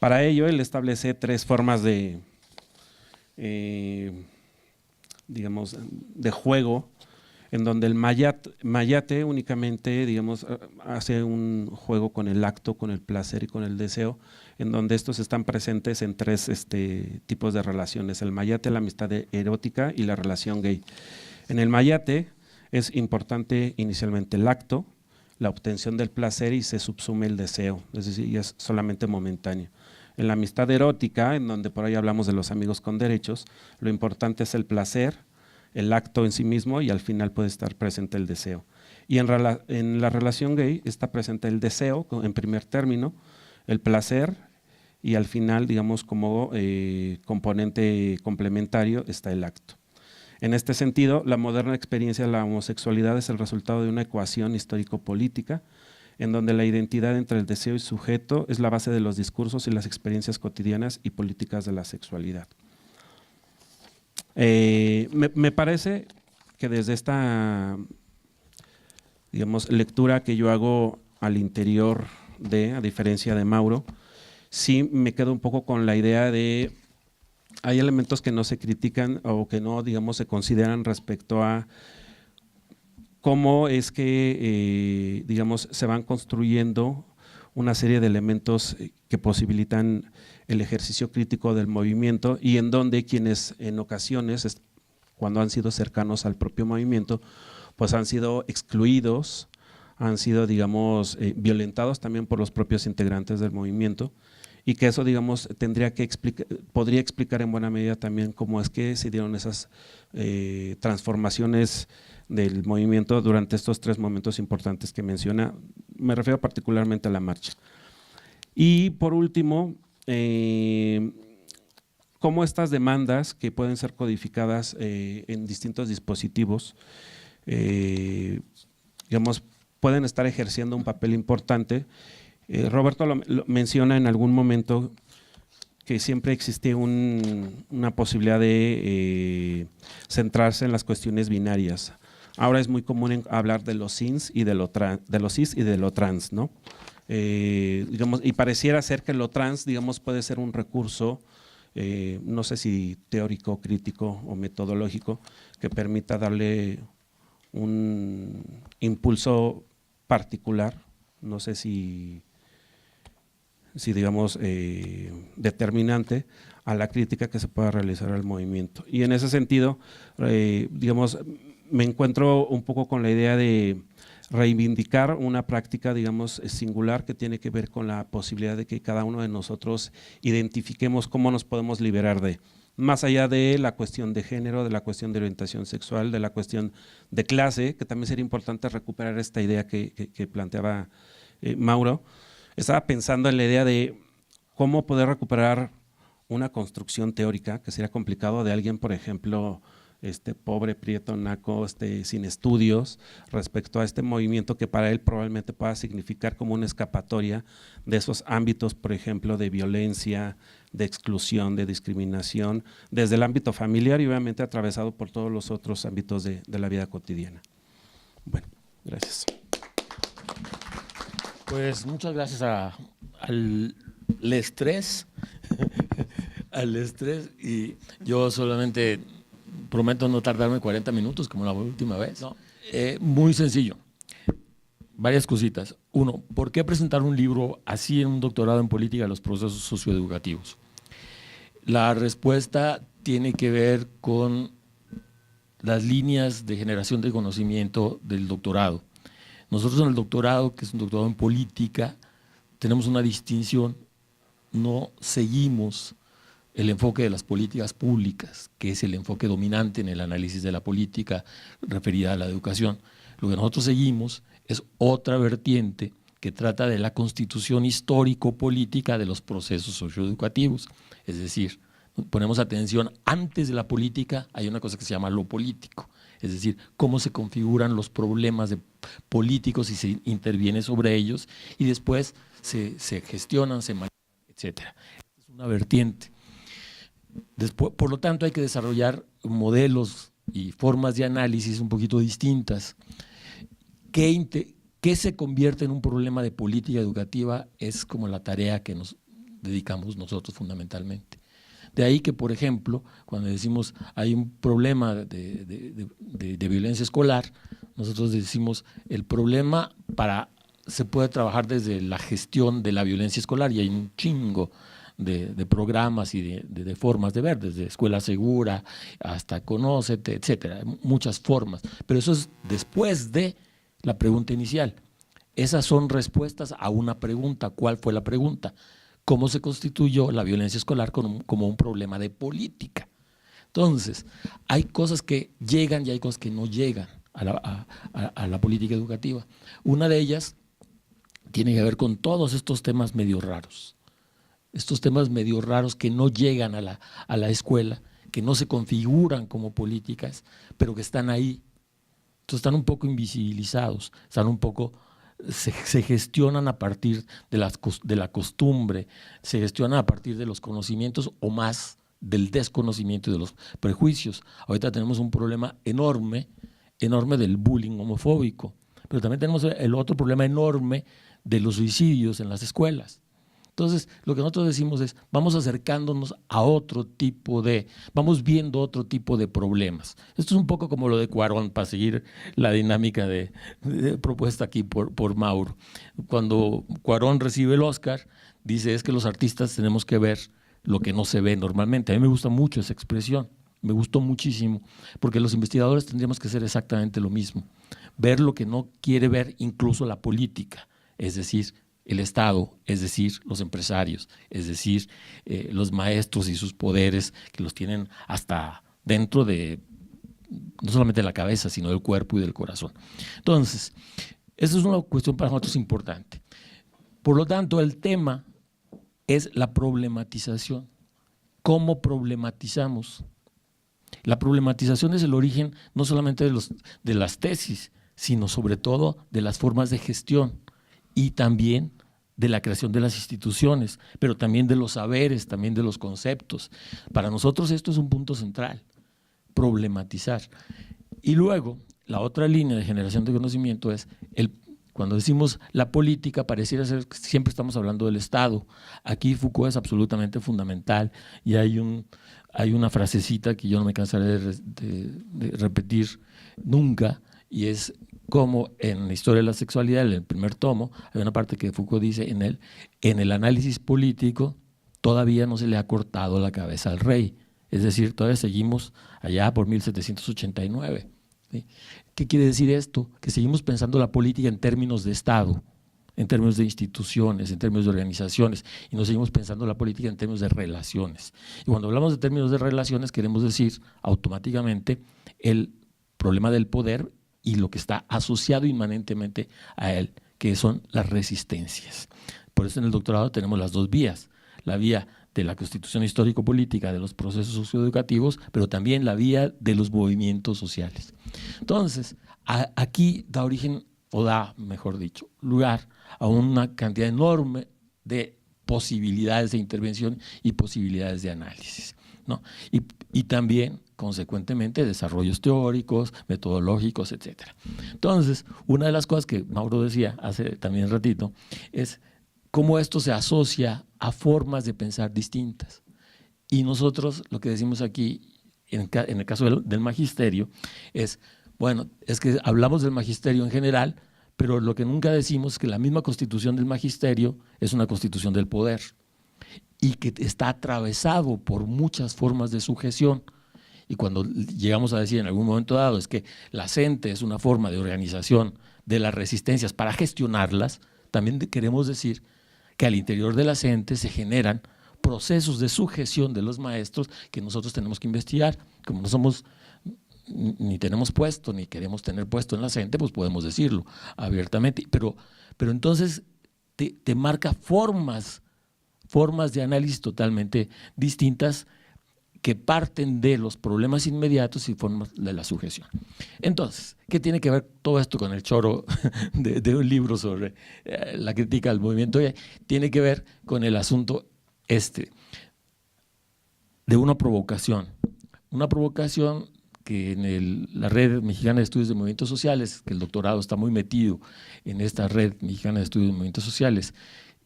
Para ello, él establece 3 formas digamos, de juego en donde el mayate únicamente, digamos, hace un juego con el acto, con el placer y con el deseo, en donde estos están presentes en tres tipos de relaciones: el mayate, la amistad erótica y la relación gay. En el mayate es importante inicialmente el acto, la obtención del placer y se subsume el deseo, es decir, ya es solamente momentáneo. En la amistad erótica, en donde por ahí hablamos de los amigos con derechos, lo importante es el placer, el acto en sí mismo y al final puede estar presente el deseo. Y en la relación gay está presente el deseo en primer término, el placer y al final, digamos, como componente complementario está el acto. En este sentido, la moderna experiencia de la homosexualidad es el resultado de una ecuación histórico-política en donde la identidad entre el deseo y sujeto es la base de los discursos y las experiencias cotidianas y políticas de la sexualidad. Me parece que desde esta, digamos, lectura que yo hago al interior a diferencia de Mauro, sí me quedo un poco con la idea de hay elementos que no se critican o que no, digamos, se consideran respecto a cómo es que, digamos, se van construyendo una serie de elementos que posibilitan el ejercicio crítico del movimiento y en donde quienes en ocasiones, cuando han sido cercanos al propio movimiento, pues han sido excluidos, han sido, digamos, violentados también por los propios integrantes del movimiento, y que eso, digamos, podría explicar en buena medida también cómo es que se dieron esas transformaciones del movimiento durante estos tres momentos importantes que menciona. Me refiero particularmente a la marcha. Y por último, cómo estas demandas que pueden ser codificadas en distintos dispositivos, digamos, pueden estar ejerciendo un papel importante. Roberto lo menciona en algún momento que siempre existe una posibilidad de centrarse en las cuestiones binarias. Ahora es muy común hablar de los cis y de lo trans, ¿no? Digamos, y pareciera ser que lo trans, digamos, puede ser un recurso, no sé si teórico, crítico o metodológico, que permita darle un impulso particular, no sé si digamos, determinante a la crítica que se pueda realizar al movimiento. Y en ese sentido, digamos, me encuentro un poco con la idea de reivindicar una práctica, digamos, singular que tiene que ver con la posibilidad de que cada uno de nosotros identifiquemos cómo nos podemos liberar más allá de la cuestión de género, de la cuestión de orientación sexual, de la cuestión de clase, que también sería importante recuperar esta idea que planteaba Mauro. Estaba pensando en la idea de cómo poder recuperar una construcción teórica, que sería complicado, de alguien, por ejemplo, pobre, prieto, naco, sin estudios, respecto a este movimiento que para él probablemente pueda significar como una escapatoria de esos ámbitos, por ejemplo, de violencia, de exclusión, de discriminación, desde el ámbito familiar y obviamente atravesado por todos los otros ámbitos de la vida cotidiana. Bueno, gracias. Pues muchas gracias al estrés, al estrés, y yo solamente prometo no tardarme 40 minutos como la última vez. No. Muy sencillo, varias cositas. Uno, ¿por qué presentar un libro así en un doctorado en política de los procesos socioeducativos? La respuesta tiene que ver con las líneas de generación de conocimiento del doctorado. Nosotros en el doctorado, que es un doctorado en política, tenemos una distinción, no seguimos el enfoque de las políticas públicas, que es el enfoque dominante en el análisis de la política referida a la educación. Lo que nosotros seguimos es otra vertiente que trata de la constitución histórico-política de los procesos socioeducativos. Es decir, ponemos atención, antes de la política hay una cosa que se llama lo político. Es decir, cómo se configuran los problemas políticos y se interviene sobre ellos y después se gestionan, se manejan, etc. Es una vertiente. Después, por lo tanto, hay que desarrollar modelos y formas de análisis un poquito distintas. ¿Qué se convierte en un problema de política educativa? Es como la tarea que nos dedicamos nosotros fundamentalmente. De ahí que, por ejemplo, cuando decimos hay un problema de violencia escolar, nosotros decimos el problema se puede trabajar desde la gestión de la violencia escolar, y hay un chingo de programas y de formas de ver, desde Escuela Segura hasta Conócete, etcétera, muchas formas. Pero eso es después de la pregunta inicial. Esas son respuestas a una pregunta. ¿Cuál fue la pregunta? ¿Cómo se constituyó la violencia escolar como un problema de política? Entonces, hay cosas que llegan y hay cosas que no llegan a la política educativa. Una de ellas tiene que ver con todos estos temas medio raros. Estos temas medio raros que no llegan a la escuela, que no se configuran como políticas, pero que están ahí. Entonces están un poco invisibilizados, están un poco, se gestionan a partir de la costumbre, se gestionan a partir de los conocimientos o más del desconocimiento y de los prejuicios. Ahorita tenemos un problema enorme del bullying homofóbico, pero también tenemos el otro problema enorme de los suicidios en las escuelas. Entonces, lo que nosotros decimos es, vamos acercándonos a vamos viendo otro tipo de problemas. Esto es un poco como lo de Cuarón, para seguir la dinámica de propuesta aquí por Mauro. Cuando Cuarón recibe el Oscar, dice, es que los artistas tenemos que ver lo que no se ve normalmente. A mí me gusta mucho esa expresión, me gustó muchísimo, porque los investigadores tendríamos que hacer exactamente lo mismo, ver lo que no quiere ver incluso la política, es decir, el Estado, es decir, los empresarios, es decir, los maestros y sus poderes que los tienen hasta dentro de, no solamente de la cabeza, sino del cuerpo y del corazón. Entonces, esa es una cuestión para nosotros importante. Por lo tanto, el tema es la problematización. ¿Cómo problematizamos? La problematización es el origen no solamente de las tesis, sino sobre todo de las formas de gestión, y también de la creación de las instituciones, pero también de los saberes, también de los conceptos. Para nosotros esto es un punto central, problematizar. Y luego, la otra línea de generación de conocimiento es, cuando decimos la política, pareciera ser que siempre estamos hablando del Estado. Aquí Foucault es absolutamente fundamental, y hay una frasecita que yo no me cansaré de repetir nunca, y es como en la historia de la sexualidad, en el primer tomo, hay una parte que Foucault dice, en el análisis político todavía no se le ha cortado la cabeza al rey, es decir, todavía seguimos allá por 1789. ¿Sí? ¿Qué quiere decir esto? Que seguimos pensando la política en términos de Estado, en términos de instituciones, en términos de organizaciones, y no seguimos pensando la política en términos de relaciones. Y cuando hablamos de términos de relaciones, queremos decir automáticamente el problema del poder y lo que está asociado inmanentemente a él, que son las resistencias. Por eso en el doctorado tenemos las dos vías, la vía de la constitución histórico-política de los procesos socioeducativos, pero también la vía de los movimientos sociales. Entonces, aquí da origen, o da, mejor dicho, lugar a una cantidad enorme de posibilidades de intervención y posibilidades de análisis, ¿no? Y también, consecuentemente, desarrollos teóricos, metodológicos, etcétera. Entonces, una de las cosas que Mauro decía hace también un ratito es cómo esto se asocia a formas de pensar distintas. Y nosotros lo que decimos aquí, en el caso del magisterio, es, bueno, es que hablamos del magisterio en general, pero lo que nunca decimos es que la misma constitución del magisterio es una constitución del poder y que está atravesado por muchas formas de sujeción. Y cuando llegamos a decir en algún momento dado es que la CENTE es una forma de organización de las resistencias para gestionarlas, también queremos decir que al interior de la CENTE se generan procesos de sujeción de los maestros que nosotros tenemos que investigar. Como no somos, ni tenemos puesto, ni queremos tener puesto en la CENTE, pues podemos decirlo abiertamente. Pero entonces te marca formas de análisis totalmente distintas que parten de los problemas inmediatos y formas de la sujeción. Entonces, ¿qué tiene que ver todo esto con el choro de un libro sobre la crítica al movimiento? Tiene que ver con el asunto de una provocación que en la Red Mexicana de Estudios de Movimientos Sociales, que el doctorado está muy metido en esta Red Mexicana de Estudios de Movimientos Sociales,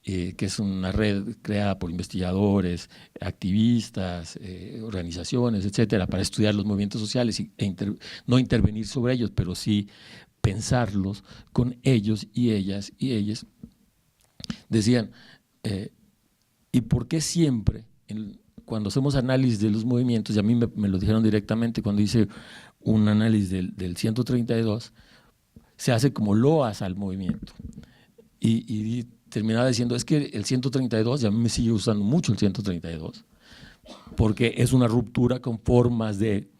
que es una red creada por investigadores, activistas, organizaciones, etcétera, para estudiar los movimientos sociales no intervenir sobre ellos, pero sí pensarlos con ellos y ellas y ellas. Decían, ¿y por qué siempre, cuando hacemos análisis de los movimientos, y a mí me lo dijeron directamente cuando hice un análisis del 132, se hace como loas al movimiento? Y terminaba diciendo, es que el 132, y a mí me sigue usando mucho el 132, porque es una ruptura con formas de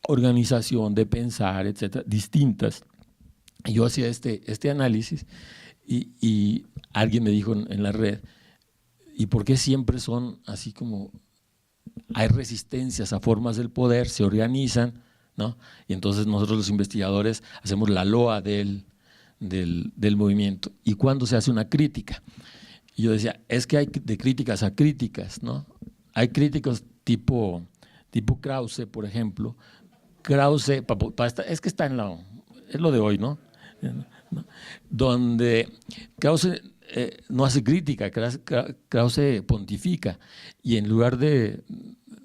organización, de pensar, etcétera, distintas. Y yo hacía este análisis y alguien me dijo en la red, ¿y por qué siempre son así como hay resistencias a formas del poder, se organizan, ¿no? Y entonces nosotros los investigadores hacemos la loa del movimiento. ¿Y cuándo se hace una crítica? Y yo decía, es que hay de críticas a críticas, ¿no? Hay críticos tipo Krause, por ejemplo. Krause, es que está es lo de hoy, ¿no? Donde Krause no hace crítica, Krause pontifica, y en lugar de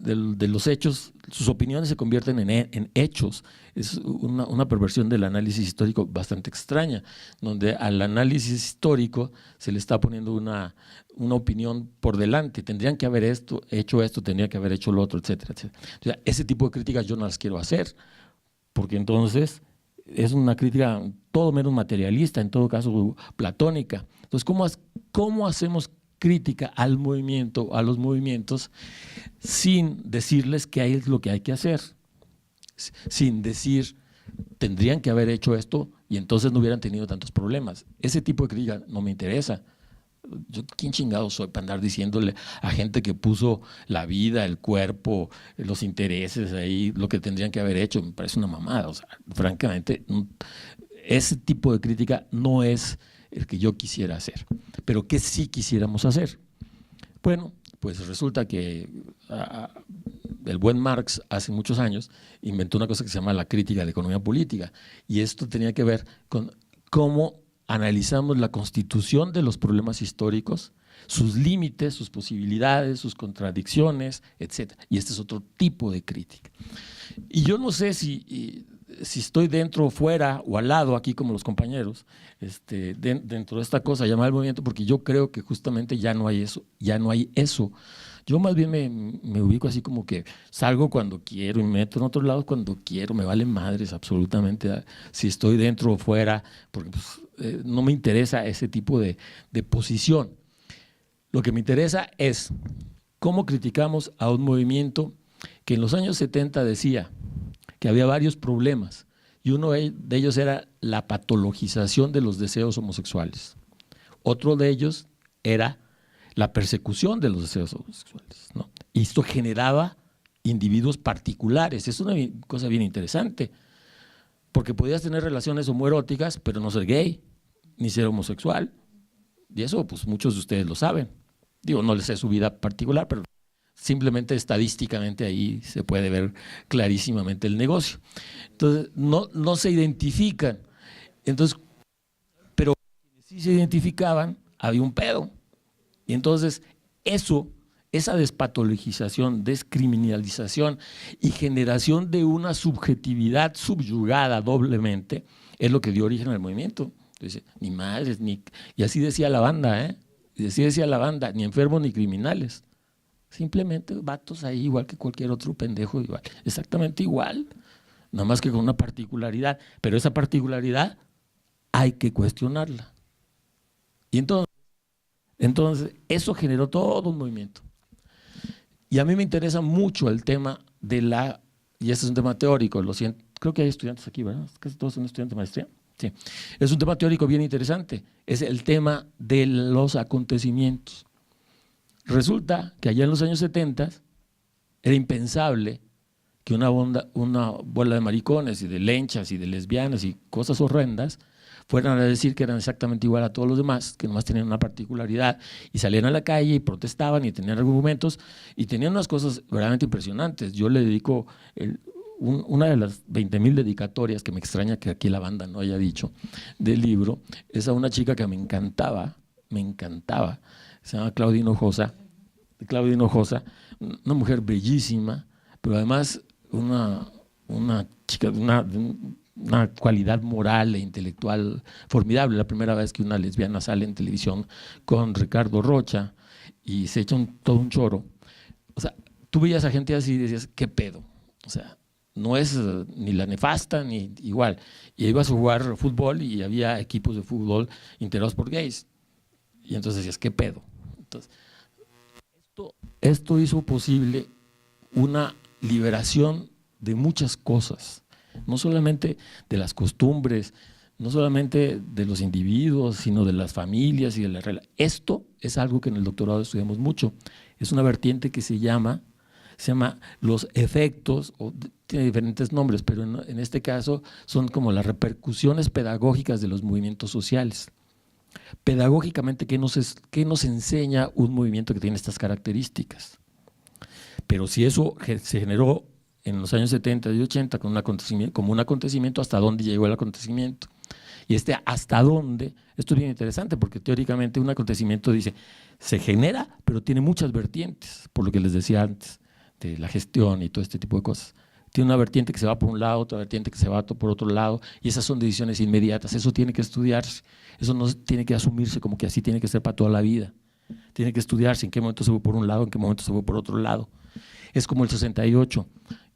los hechos, sus opiniones se convierten en hechos. Es una perversión del análisis histórico bastante extraña, donde al análisis histórico se le está poniendo una opinión por delante. Tendrían que haber hecho esto, tendrían que haber hecho lo otro, etcétera, etcétera. O sea, ese tipo de críticas yo no las quiero hacer, porque entonces es una crítica todo menos materialista, en todo caso platónica. Entonces, ¿cómo hacemos crítica al movimiento, a los movimientos, sin decirles qué es lo que hay que hacer? Sin decir, tendrían que haber hecho esto y entonces no hubieran tenido tantos problemas. Ese tipo de crítica no me interesa. Yo, ¿quién chingado soy para andar diciéndole a gente que puso la vida, el cuerpo, los intereses ahí, lo que tendrían que haber hecho? Me parece una mamada. O sea, francamente, ese tipo de crítica no es el que yo quisiera hacer. Pero ¿qué sí quisiéramos hacer? Bueno, pues resulta que el buen Marx hace muchos años inventó una cosa que se llama la crítica de la economía política, y esto tenía que ver con cómo analizamos la constitución de los problemas históricos, sus límites, sus posibilidades, sus contradicciones, etc. Y este es otro tipo de crítica. Y yo no sé si estoy dentro o fuera o al lado aquí como los compañeros, dentro de esta cosa llamada el movimiento, porque yo creo que justamente ya no hay eso. Yo más bien me ubico así como que salgo cuando quiero y me meto en otros lados cuando quiero, me valen madres absolutamente si estoy dentro o fuera, porque pues, no me interesa ese tipo de posición. Lo que me interesa es cómo criticamos a un movimiento que en los años 70 decía que había varios problemas y uno de ellos era la patologización de los deseos homosexuales. Otro de ellos era la persecución de los deseos homosexuales, ¿no? Y esto generaba individuos particulares. Es una cosa bien interesante, porque podías tener relaciones homoeróticas, pero no ser gay, ni ser homosexual. Y eso, pues muchos de ustedes lo saben. Digo, no les sé su vida particular, pero simplemente estadísticamente ahí se puede ver clarísimamente el negocio. Entonces, no se identifican. Entonces, pero si se identificaban, había un pedo. Y entonces, esa despatologización, descriminalización y generación de una subjetividad subyugada doblemente es lo que dio origen al movimiento. Entonces, ni madres, y así decía la banda, y así decía la banda, ni enfermos ni criminales. Simplemente vatos ahí, igual que cualquier otro pendejo, igual, exactamente igual, nada más que con una particularidad. Pero esa particularidad hay que cuestionarla. Y entonces eso generó todo un movimiento. Y a mí me interesa mucho el tema y este es un tema teórico, creo que hay estudiantes aquí, ¿verdad? Casi todos son estudiantes de maestría. Sí. Es un tema teórico bien interesante, es el tema de los acontecimientos. Resulta que allá en los años 70 era impensable que una bola de maricones y de lenchas y de lesbianas y cosas horrendas fueran a decir que eran exactamente igual a todos los demás, que nomás tenían una particularidad, y salían a la calle y protestaban y tenían argumentos y tenían unas cosas verdaderamente impresionantes. Yo le dedico una de las 20,000 dedicatorias, que me extraña que aquí la banda no haya dicho, del libro, es a una chica que me encantaba, me encantaba. Se llama Claudia Hinojosa. Claudia Hinojosa, una mujer bellísima, pero además una chica de una cualidad moral e intelectual formidable. La primera vez que una lesbiana sale en televisión con Ricardo Rocha y se echa todo un choro. O sea, tú veías a gente así y decías, ¿qué pedo? O sea, no es ni la nefasta ni igual. Y ibas a jugar fútbol y había equipos de fútbol integrados por gays. Y entonces decías, ¿qué pedo? Entonces, esto hizo posible una liberación de muchas cosas, no solamente de las costumbres, no solamente de los individuos, sino de las familias y de la relación. Esto es algo que en el doctorado estudiamos mucho. Es una vertiente que se llama los efectos, tiene diferentes nombres, pero en este caso son como las repercusiones pedagógicas de los movimientos sociales. Pedagógicamente, ¿qué nos enseña un movimiento que tiene estas características? Pero si eso se generó en los años 70 y 80 como un acontecimiento, ¿hasta dónde llegó el acontecimiento? Y hasta dónde, esto es bien interesante porque teóricamente un acontecimiento dice, se genera, pero tiene muchas vertientes, por lo que les decía antes, de la gestión y todo este tipo de cosas. Tiene una vertiente que se va por un lado, otra vertiente que se va por otro lado, y esas son decisiones inmediatas. Eso tiene que estudiarse, eso no tiene que asumirse como que así tiene que ser para toda la vida. Tiene que estudiarse en qué momento se fue por un lado, en qué momento se fue por otro lado. Es como el 68,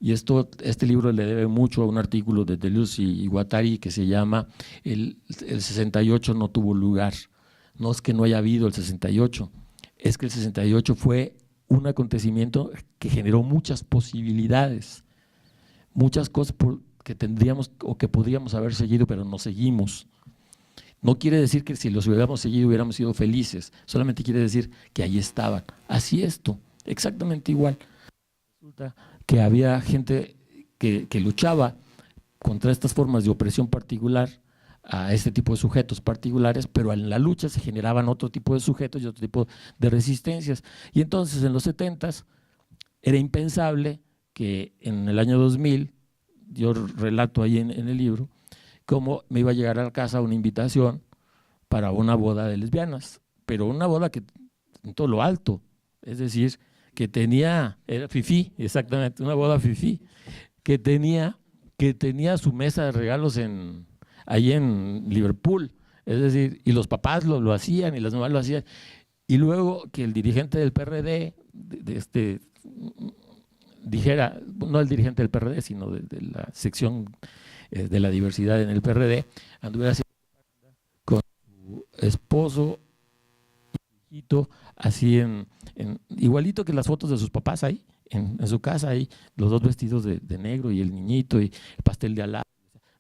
y este libro le debe mucho a un artículo de Deleuze y Guattari que se llama el 68 no tuvo lugar. No es que no haya habido el 68, es que el 68 fue un acontecimiento que generó muchas posibilidades, muchas cosas que tendríamos o que podríamos haber seguido, pero no seguimos. No quiere decir que si los hubiéramos seguido hubiéramos sido felices, solamente quiere decir que ahí estaban. Así esto, exactamente igual. Resulta que había gente que luchaba contra estas formas de opresión particular a este tipo de sujetos particulares, pero en la lucha se generaban otro tipo de sujetos y otro tipo de resistencias. Y entonces en los 70s era impensable que en el año 2000, yo relato ahí en el libro, cómo me iba a llegar a la casa una invitación para una boda de lesbianas, pero una boda que en todo lo alto, es decir, que era fifí, exactamente, una boda fifí, que tenía su mesa de regalos ahí en Liverpool, es decir, y los papás lo hacían y las mamás lo hacían, y luego que el dirigente del PRD, dijera, no el dirigente del PRD, sino de la sección de la diversidad en el PRD, anduviera con su esposo y hijito, así igualito que las fotos de sus papás ahí, en su casa ahí, los dos vestidos de negro y el niñito y el pastel de alá.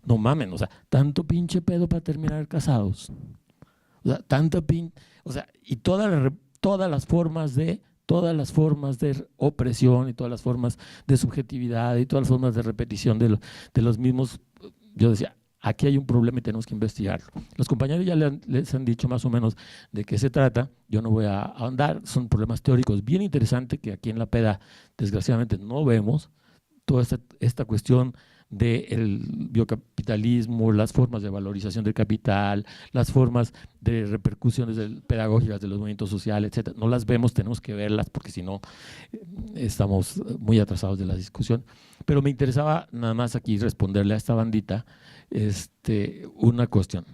No mamen, o sea, tanto pinche pedo para terminar casados. O sea, y todas las formas de opresión y todas las formas de subjetividad y todas las formas de repetición de los mismos. Yo decía, aquí hay un problema y tenemos que investigarlo. Los compañeros ya les han dicho más o menos de qué se trata, yo no voy a ahondar, son problemas teóricos bien interesantes que aquí en la PEDA desgraciadamente no vemos, toda esta cuestión del biocapitalismo, las formas de valorización del capital, las formas de repercusiones pedagógicas de los movimientos sociales, etcétera. No las vemos, tenemos que verlas porque si no estamos muy atrasados de la discusión. Pero me interesaba nada más aquí responderle a esta bandita una cuestión.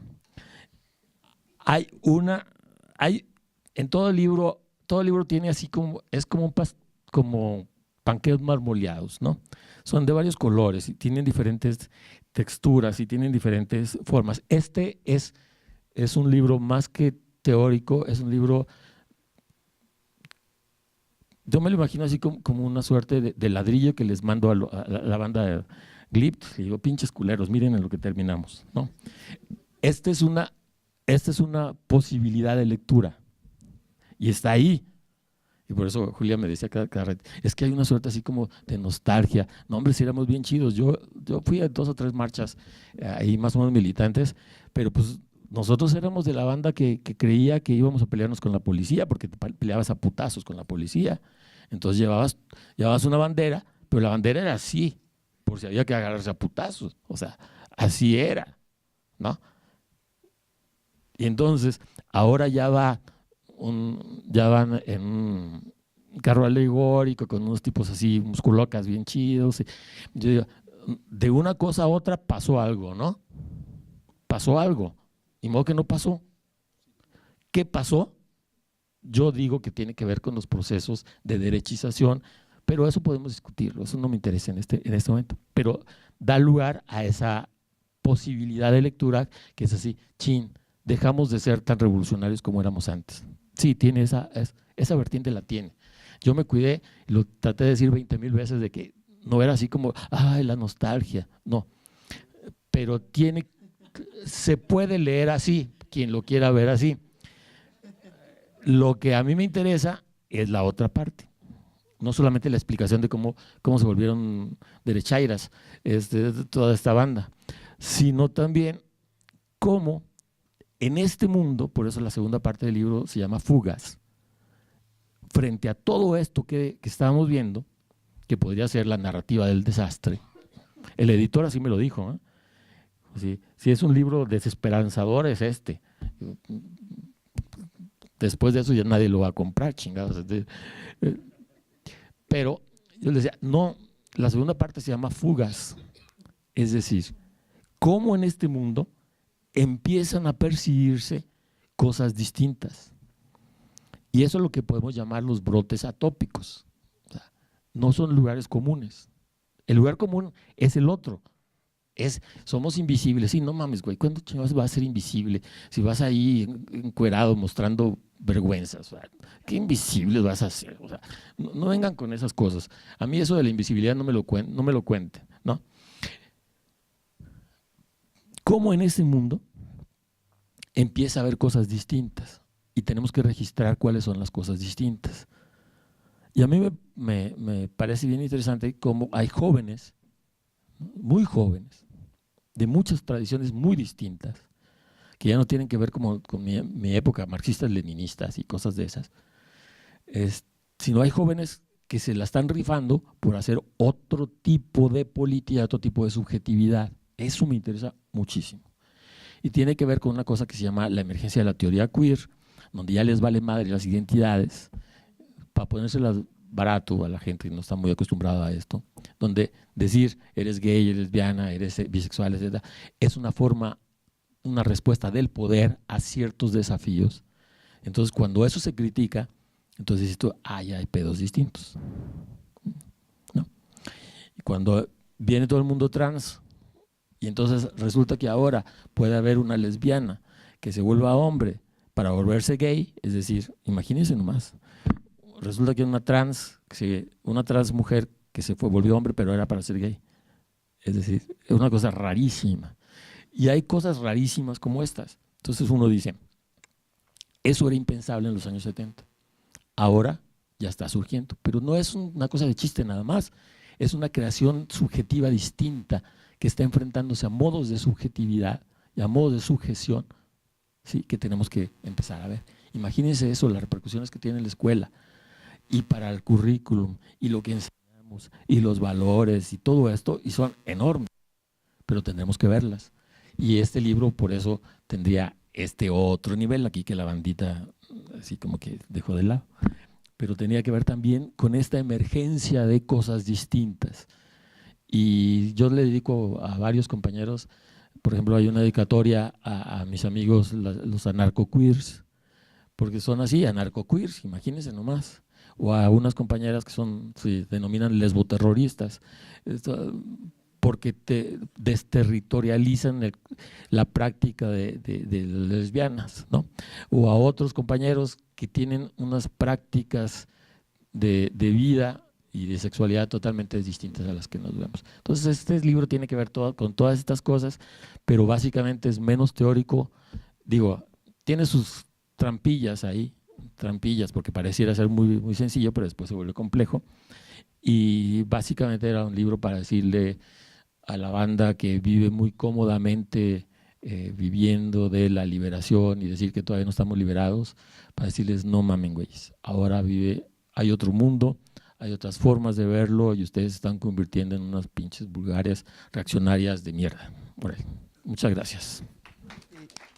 En todo el libro tiene así como, es como panqueos marmoleados, ¿no? Son de varios colores y tienen diferentes texturas y tienen diferentes formas. Es un libro más que teórico, es un libro, yo me lo imagino así como una suerte de ladrillo que les mando a la banda de Glipt, y digo, pinches culeros, miren en lo que terminamos, ¿no? Esta es una posibilidad de lectura y está ahí. Y por eso Julia me decía cada rato, es que hay una suerte así como de nostalgia. No, hombre, si éramos bien chidos. Yo fui a 2 o 3 marchas ahí más o menos militantes, pero pues nosotros éramos de la banda que creía que íbamos a pelearnos con la policía, porque te peleabas a putazos con la policía. Entonces llevabas una bandera, pero la bandera era así, por si había que agarrarse a putazos. O sea, así era, ¿no? Y entonces, ahora ya van en un carro alegórico con unos tipos así, musculocas bien chidos. Yo digo, de una cosa a otra pasó algo, ¿no? Pasó algo. Y modo que no pasó. ¿Qué pasó? Yo digo que tiene que ver con los procesos de derechización, pero eso podemos discutirlo, eso no me interesa en este momento. Pero da lugar a esa posibilidad de lectura que es así, chin, dejamos de ser tan revolucionarios como éramos antes. Sí, tiene esa vertiente, la tiene. Yo me cuidé, lo traté de decir 20,000 veces de que no era así como, ay, la nostalgia, no. Pero se puede leer así, quien lo quiera ver así. Lo que a mí me interesa es la otra parte. No solamente la explicación de cómo se volvieron derechairas toda esta banda, sino también cómo en este mundo, por eso la segunda parte del libro se llama Fugas, frente a todo esto que estábamos viendo, que podría ser la narrativa del desastre, el editor así me lo dijo, ¿eh? Si es un libro desesperanzador es este. Después de eso ya nadie lo va a comprar, chingados. Pero yo les decía, no, la segunda parte se llama Fugas, es decir, cómo en este mundo empiezan a percibirse cosas distintas. Y eso es lo que podemos llamar los brotes atópicos. O sea, no son lugares comunes. El lugar común es el otro. Somos invisibles. Sí, no mames, güey, ¿cuándo chingados vas a ser invisible? Si vas ahí encuerado mostrando vergüenzas, o sea, ¿qué invisibles vas a hacer? O sea, no vengan con esas cosas. A mí eso de la invisibilidad no me lo cuenten, ¿no? ¿Cómo en ese mundo empieza a haber cosas distintas? Y tenemos que registrar cuáles son las cosas distintas. Y a mí me parece bien interesante cómo hay jóvenes, ¿no? Muy jóvenes, de muchas tradiciones muy distintas, que ya no tienen que ver con mi época, marxistas, leninistas y cosas de esas, sino hay jóvenes que se la están rifando por hacer otro tipo de política, otro tipo de subjetividad. Eso me interesa muchísimo. Y tiene que ver con una cosa que se llama la emergencia de la teoría queer, donde ya les vale madre las identidades, para ponérselas barato a la gente que no está muy acostumbrada a esto, donde decir eres gay, eres lesbiana, eres bisexual, etc., es una forma, una respuesta del poder a ciertos desafíos. Entonces, cuando eso se critica, entonces dices tú, ya hay pedos distintos, ¿no? Y cuando viene todo el mundo trans, y entonces resulta que ahora puede haber una lesbiana que se vuelva hombre para volverse gay, es decir, imagínense nomás, resulta que una trans mujer que volvió hombre pero era para ser gay, es decir, es una cosa rarísima. Y hay cosas rarísimas como estas. Entonces uno dice, eso era impensable en los años 70, ahora ya está surgiendo, pero no es una cosa de chiste nada más, es una creación subjetiva distinta que está enfrentándose a modos de subjetividad y a modos de sujeción, ¿sí?, que tenemos que empezar a ver. Imagínense eso, las repercusiones que tiene la escuela y para el currículum y lo que enseñamos y los valores y todo esto, y son enormes, pero tendremos que verlas. Y este libro por eso tendría este otro nivel aquí que la bandita así como que dejó de lado, pero tenía que ver también con esta emergencia de cosas distintas. Y yo le dedico a varios compañeros, por ejemplo, hay una dedicatoria a mis amigos, los anarcoqueers, porque son así, anarcoqueers, imagínense nomás, o a unas compañeras que se denominan lesboterroristas, porque desterritorializan la práctica de lesbianas, ¿no? O a otros compañeros que tienen unas prácticas de vida y de sexualidad totalmente distintas a las que nos vemos. Entonces este libro tiene que ver con todas estas cosas, pero básicamente es menos teórico. Digo, tiene sus trampillas ahí, porque pareciera ser muy, muy sencillo, pero después se vuelve complejo. Y básicamente era un libro para decirle a la banda que vive muy cómodamente viviendo de la liberación y decir que todavía no estamos liberados, para decirles no mamen, güeyes, ahora hay otro mundo, hay otras formas de verlo y ustedes se están convirtiendo en unas pinches vulgares reaccionarias de mierda. Por ahí. Muchas gracias.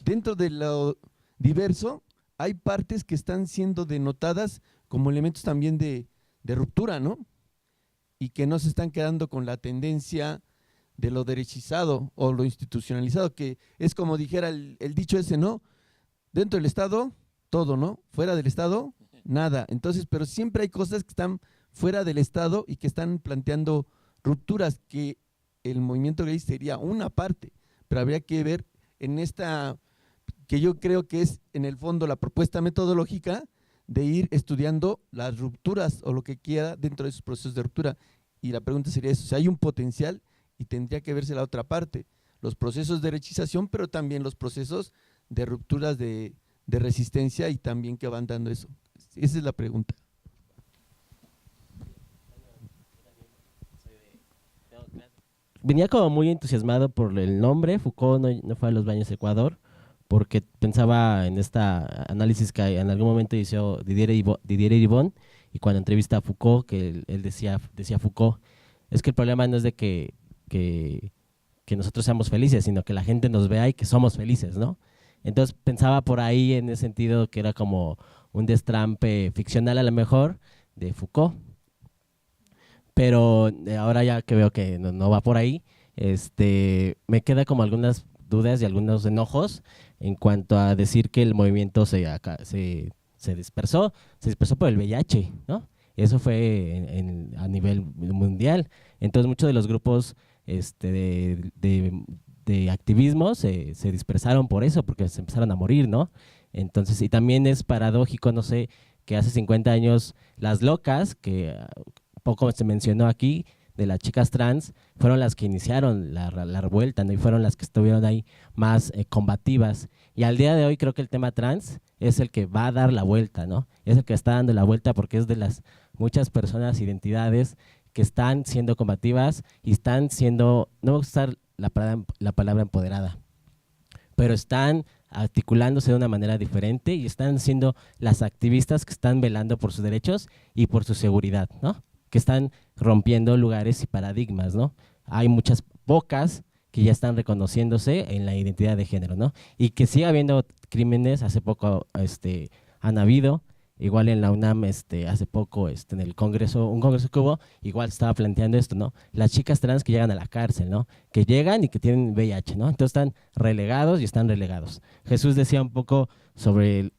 Dentro de lo diverso, hay partes que están siendo denotadas como elementos también de ruptura, ¿no? Y que no se están quedando con la tendencia de lo derechizado o lo institucionalizado, que es como dijera el dicho ese, ¿no? Dentro del Estado, todo, ¿no? Fuera del Estado, nada. Entonces, pero siempre hay cosas que están fuera del Estado y que están planteando rupturas, que el movimiento gay sería una parte, pero habría que ver en esta, que yo creo que es en el fondo la propuesta metodológica de ir estudiando las rupturas o lo que quiera dentro de esos procesos de ruptura. Y la pregunta sería eso, si hay un potencial y tendría que verse la otra parte, los procesos de derechización, pero también los procesos de rupturas de resistencia y también que van dando eso. Esa es la pregunta. Venía como muy entusiasmado por el nombre. Foucault no fue a los baños de Ecuador, porque pensaba en esta análisis que en algún momento hizo Didier Eribon, y cuando entrevista a Foucault, que él decía Foucault, es que el problema no es de que nosotros seamos felices, sino que la gente nos vea y que somos felices, ¿no? Entonces pensaba por ahí en ese sentido que era como un destrampe ficcional a lo mejor de Foucault. Pero ahora ya que veo que no va por ahí, me queda como algunas dudas y algunos enojos en cuanto a decir que el movimiento se dispersó por el VIH, ¿no? Eso fue a nivel mundial. Entonces muchos de los grupos de activismo se dispersaron por eso, porque se empezaron a morir, ¿no? Entonces, y también es paradójico, no sé, que hace 50 años las locas, que poco se mencionó aquí, de las chicas trans, fueron las que iniciaron la revuelta, ¿no? Y fueron las que estuvieron ahí más combativas. Y al día de hoy creo que el tema trans es el que va a dar la vuelta, ¿no? Es el que está dando la vuelta, porque es de las muchas personas, identidades que están siendo combativas y están siendo, no voy a usar la palabra empoderada, pero están articulándose de una manera diferente y están siendo las activistas que están velando por sus derechos y por su seguridad, ¿no? Que están rompiendo lugares y paradigmas, ¿no? Hay muchas pocas que ya están reconociéndose en la identidad de género, ¿no? Y que sigue habiendo crímenes. Hace poco han habido, igual en la UNAM hace poco en el congreso, un congreso que hubo, igual estaba planteando esto, ¿no? Las chicas trans que llegan a la cárcel, ¿no? Que llegan y que tienen VIH, ¿no? Entonces están relegados y están relegados. Jesús decía un poco sobre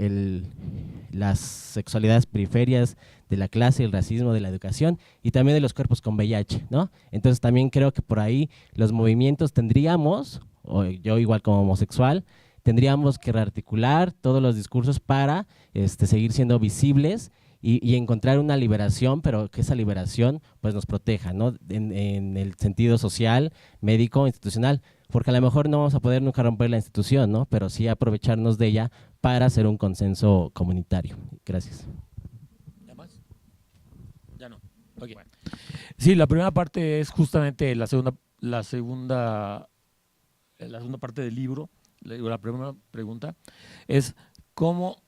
las sexualidades periferias de la clase, el racismo, de la educación y también de los cuerpos con VIH, ¿no? Entonces también creo que por ahí los movimientos tendríamos, o yo igual como homosexual, tendríamos que rearticular todos los discursos para seguir siendo visibles y encontrar una liberación, pero que esa liberación pues nos proteja, ¿no? En el sentido social, médico, institucional, porque a lo mejor no vamos a poder nunca romper la institución, ¿no? Pero sí aprovecharnos de ella para hacer un consenso comunitario. Gracias. ¿Ya más? Ya no. Okay. Sí, la primera parte es justamente la segunda parte del libro. La primera pregunta es cómo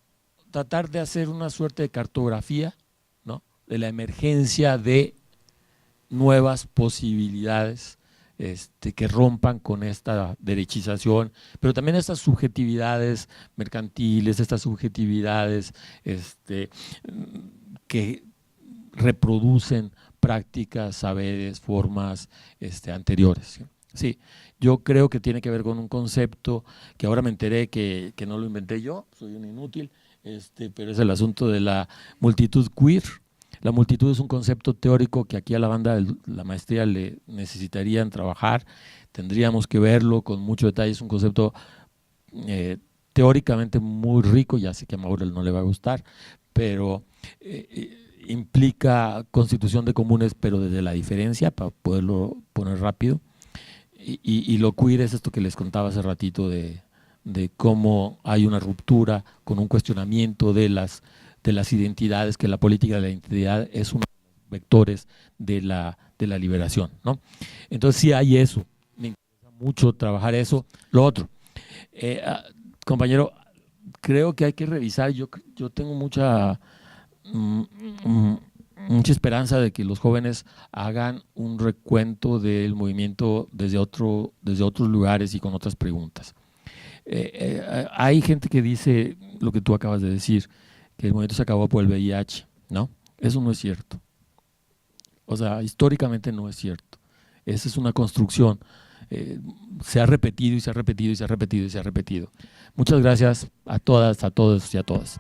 tratar de hacer una suerte de cartografía, ¿no? De la emergencia de nuevas posibilidades que rompan con esta derechización, pero también estas subjetividades mercantiles, estas subjetividades que reproducen prácticas, saberes, formas anteriores, ¿sí? Sí, yo creo que tiene que ver con un concepto que ahora me enteré que no lo inventé yo, soy un inútil, pero es el asunto de la multitud queer. La multitud es un concepto teórico que aquí a la banda de la maestría le necesitarían trabajar, tendríamos que verlo con mucho detalle, es un concepto teóricamente muy rico, ya sé que a Mauro no le va a gustar, pero implica constitución de comunes, pero desde la diferencia, para poderlo poner rápido. Y lo queer es esto que les contaba hace ratito de cómo hay una ruptura con un cuestionamiento de las identidades, que la política de la identidad es uno de los vectores de la liberación, ¿no? Entonces sí hay eso, me interesa mucho trabajar eso. Lo otro, compañero, creo que hay que revisar, yo tengo mucha esperanza de que los jóvenes hagan un recuento del movimiento desde otros lugares y con otras preguntas. Hay gente que dice lo que tú acabas de decir, que el movimiento se acabó por el VIH, ¿no? Eso no es cierto. O sea, históricamente no es cierto. Esa es una construcción. Se ha repetido y se ha repetido y se ha repetido y se ha repetido. Muchas gracias a todas, a todos y a todas.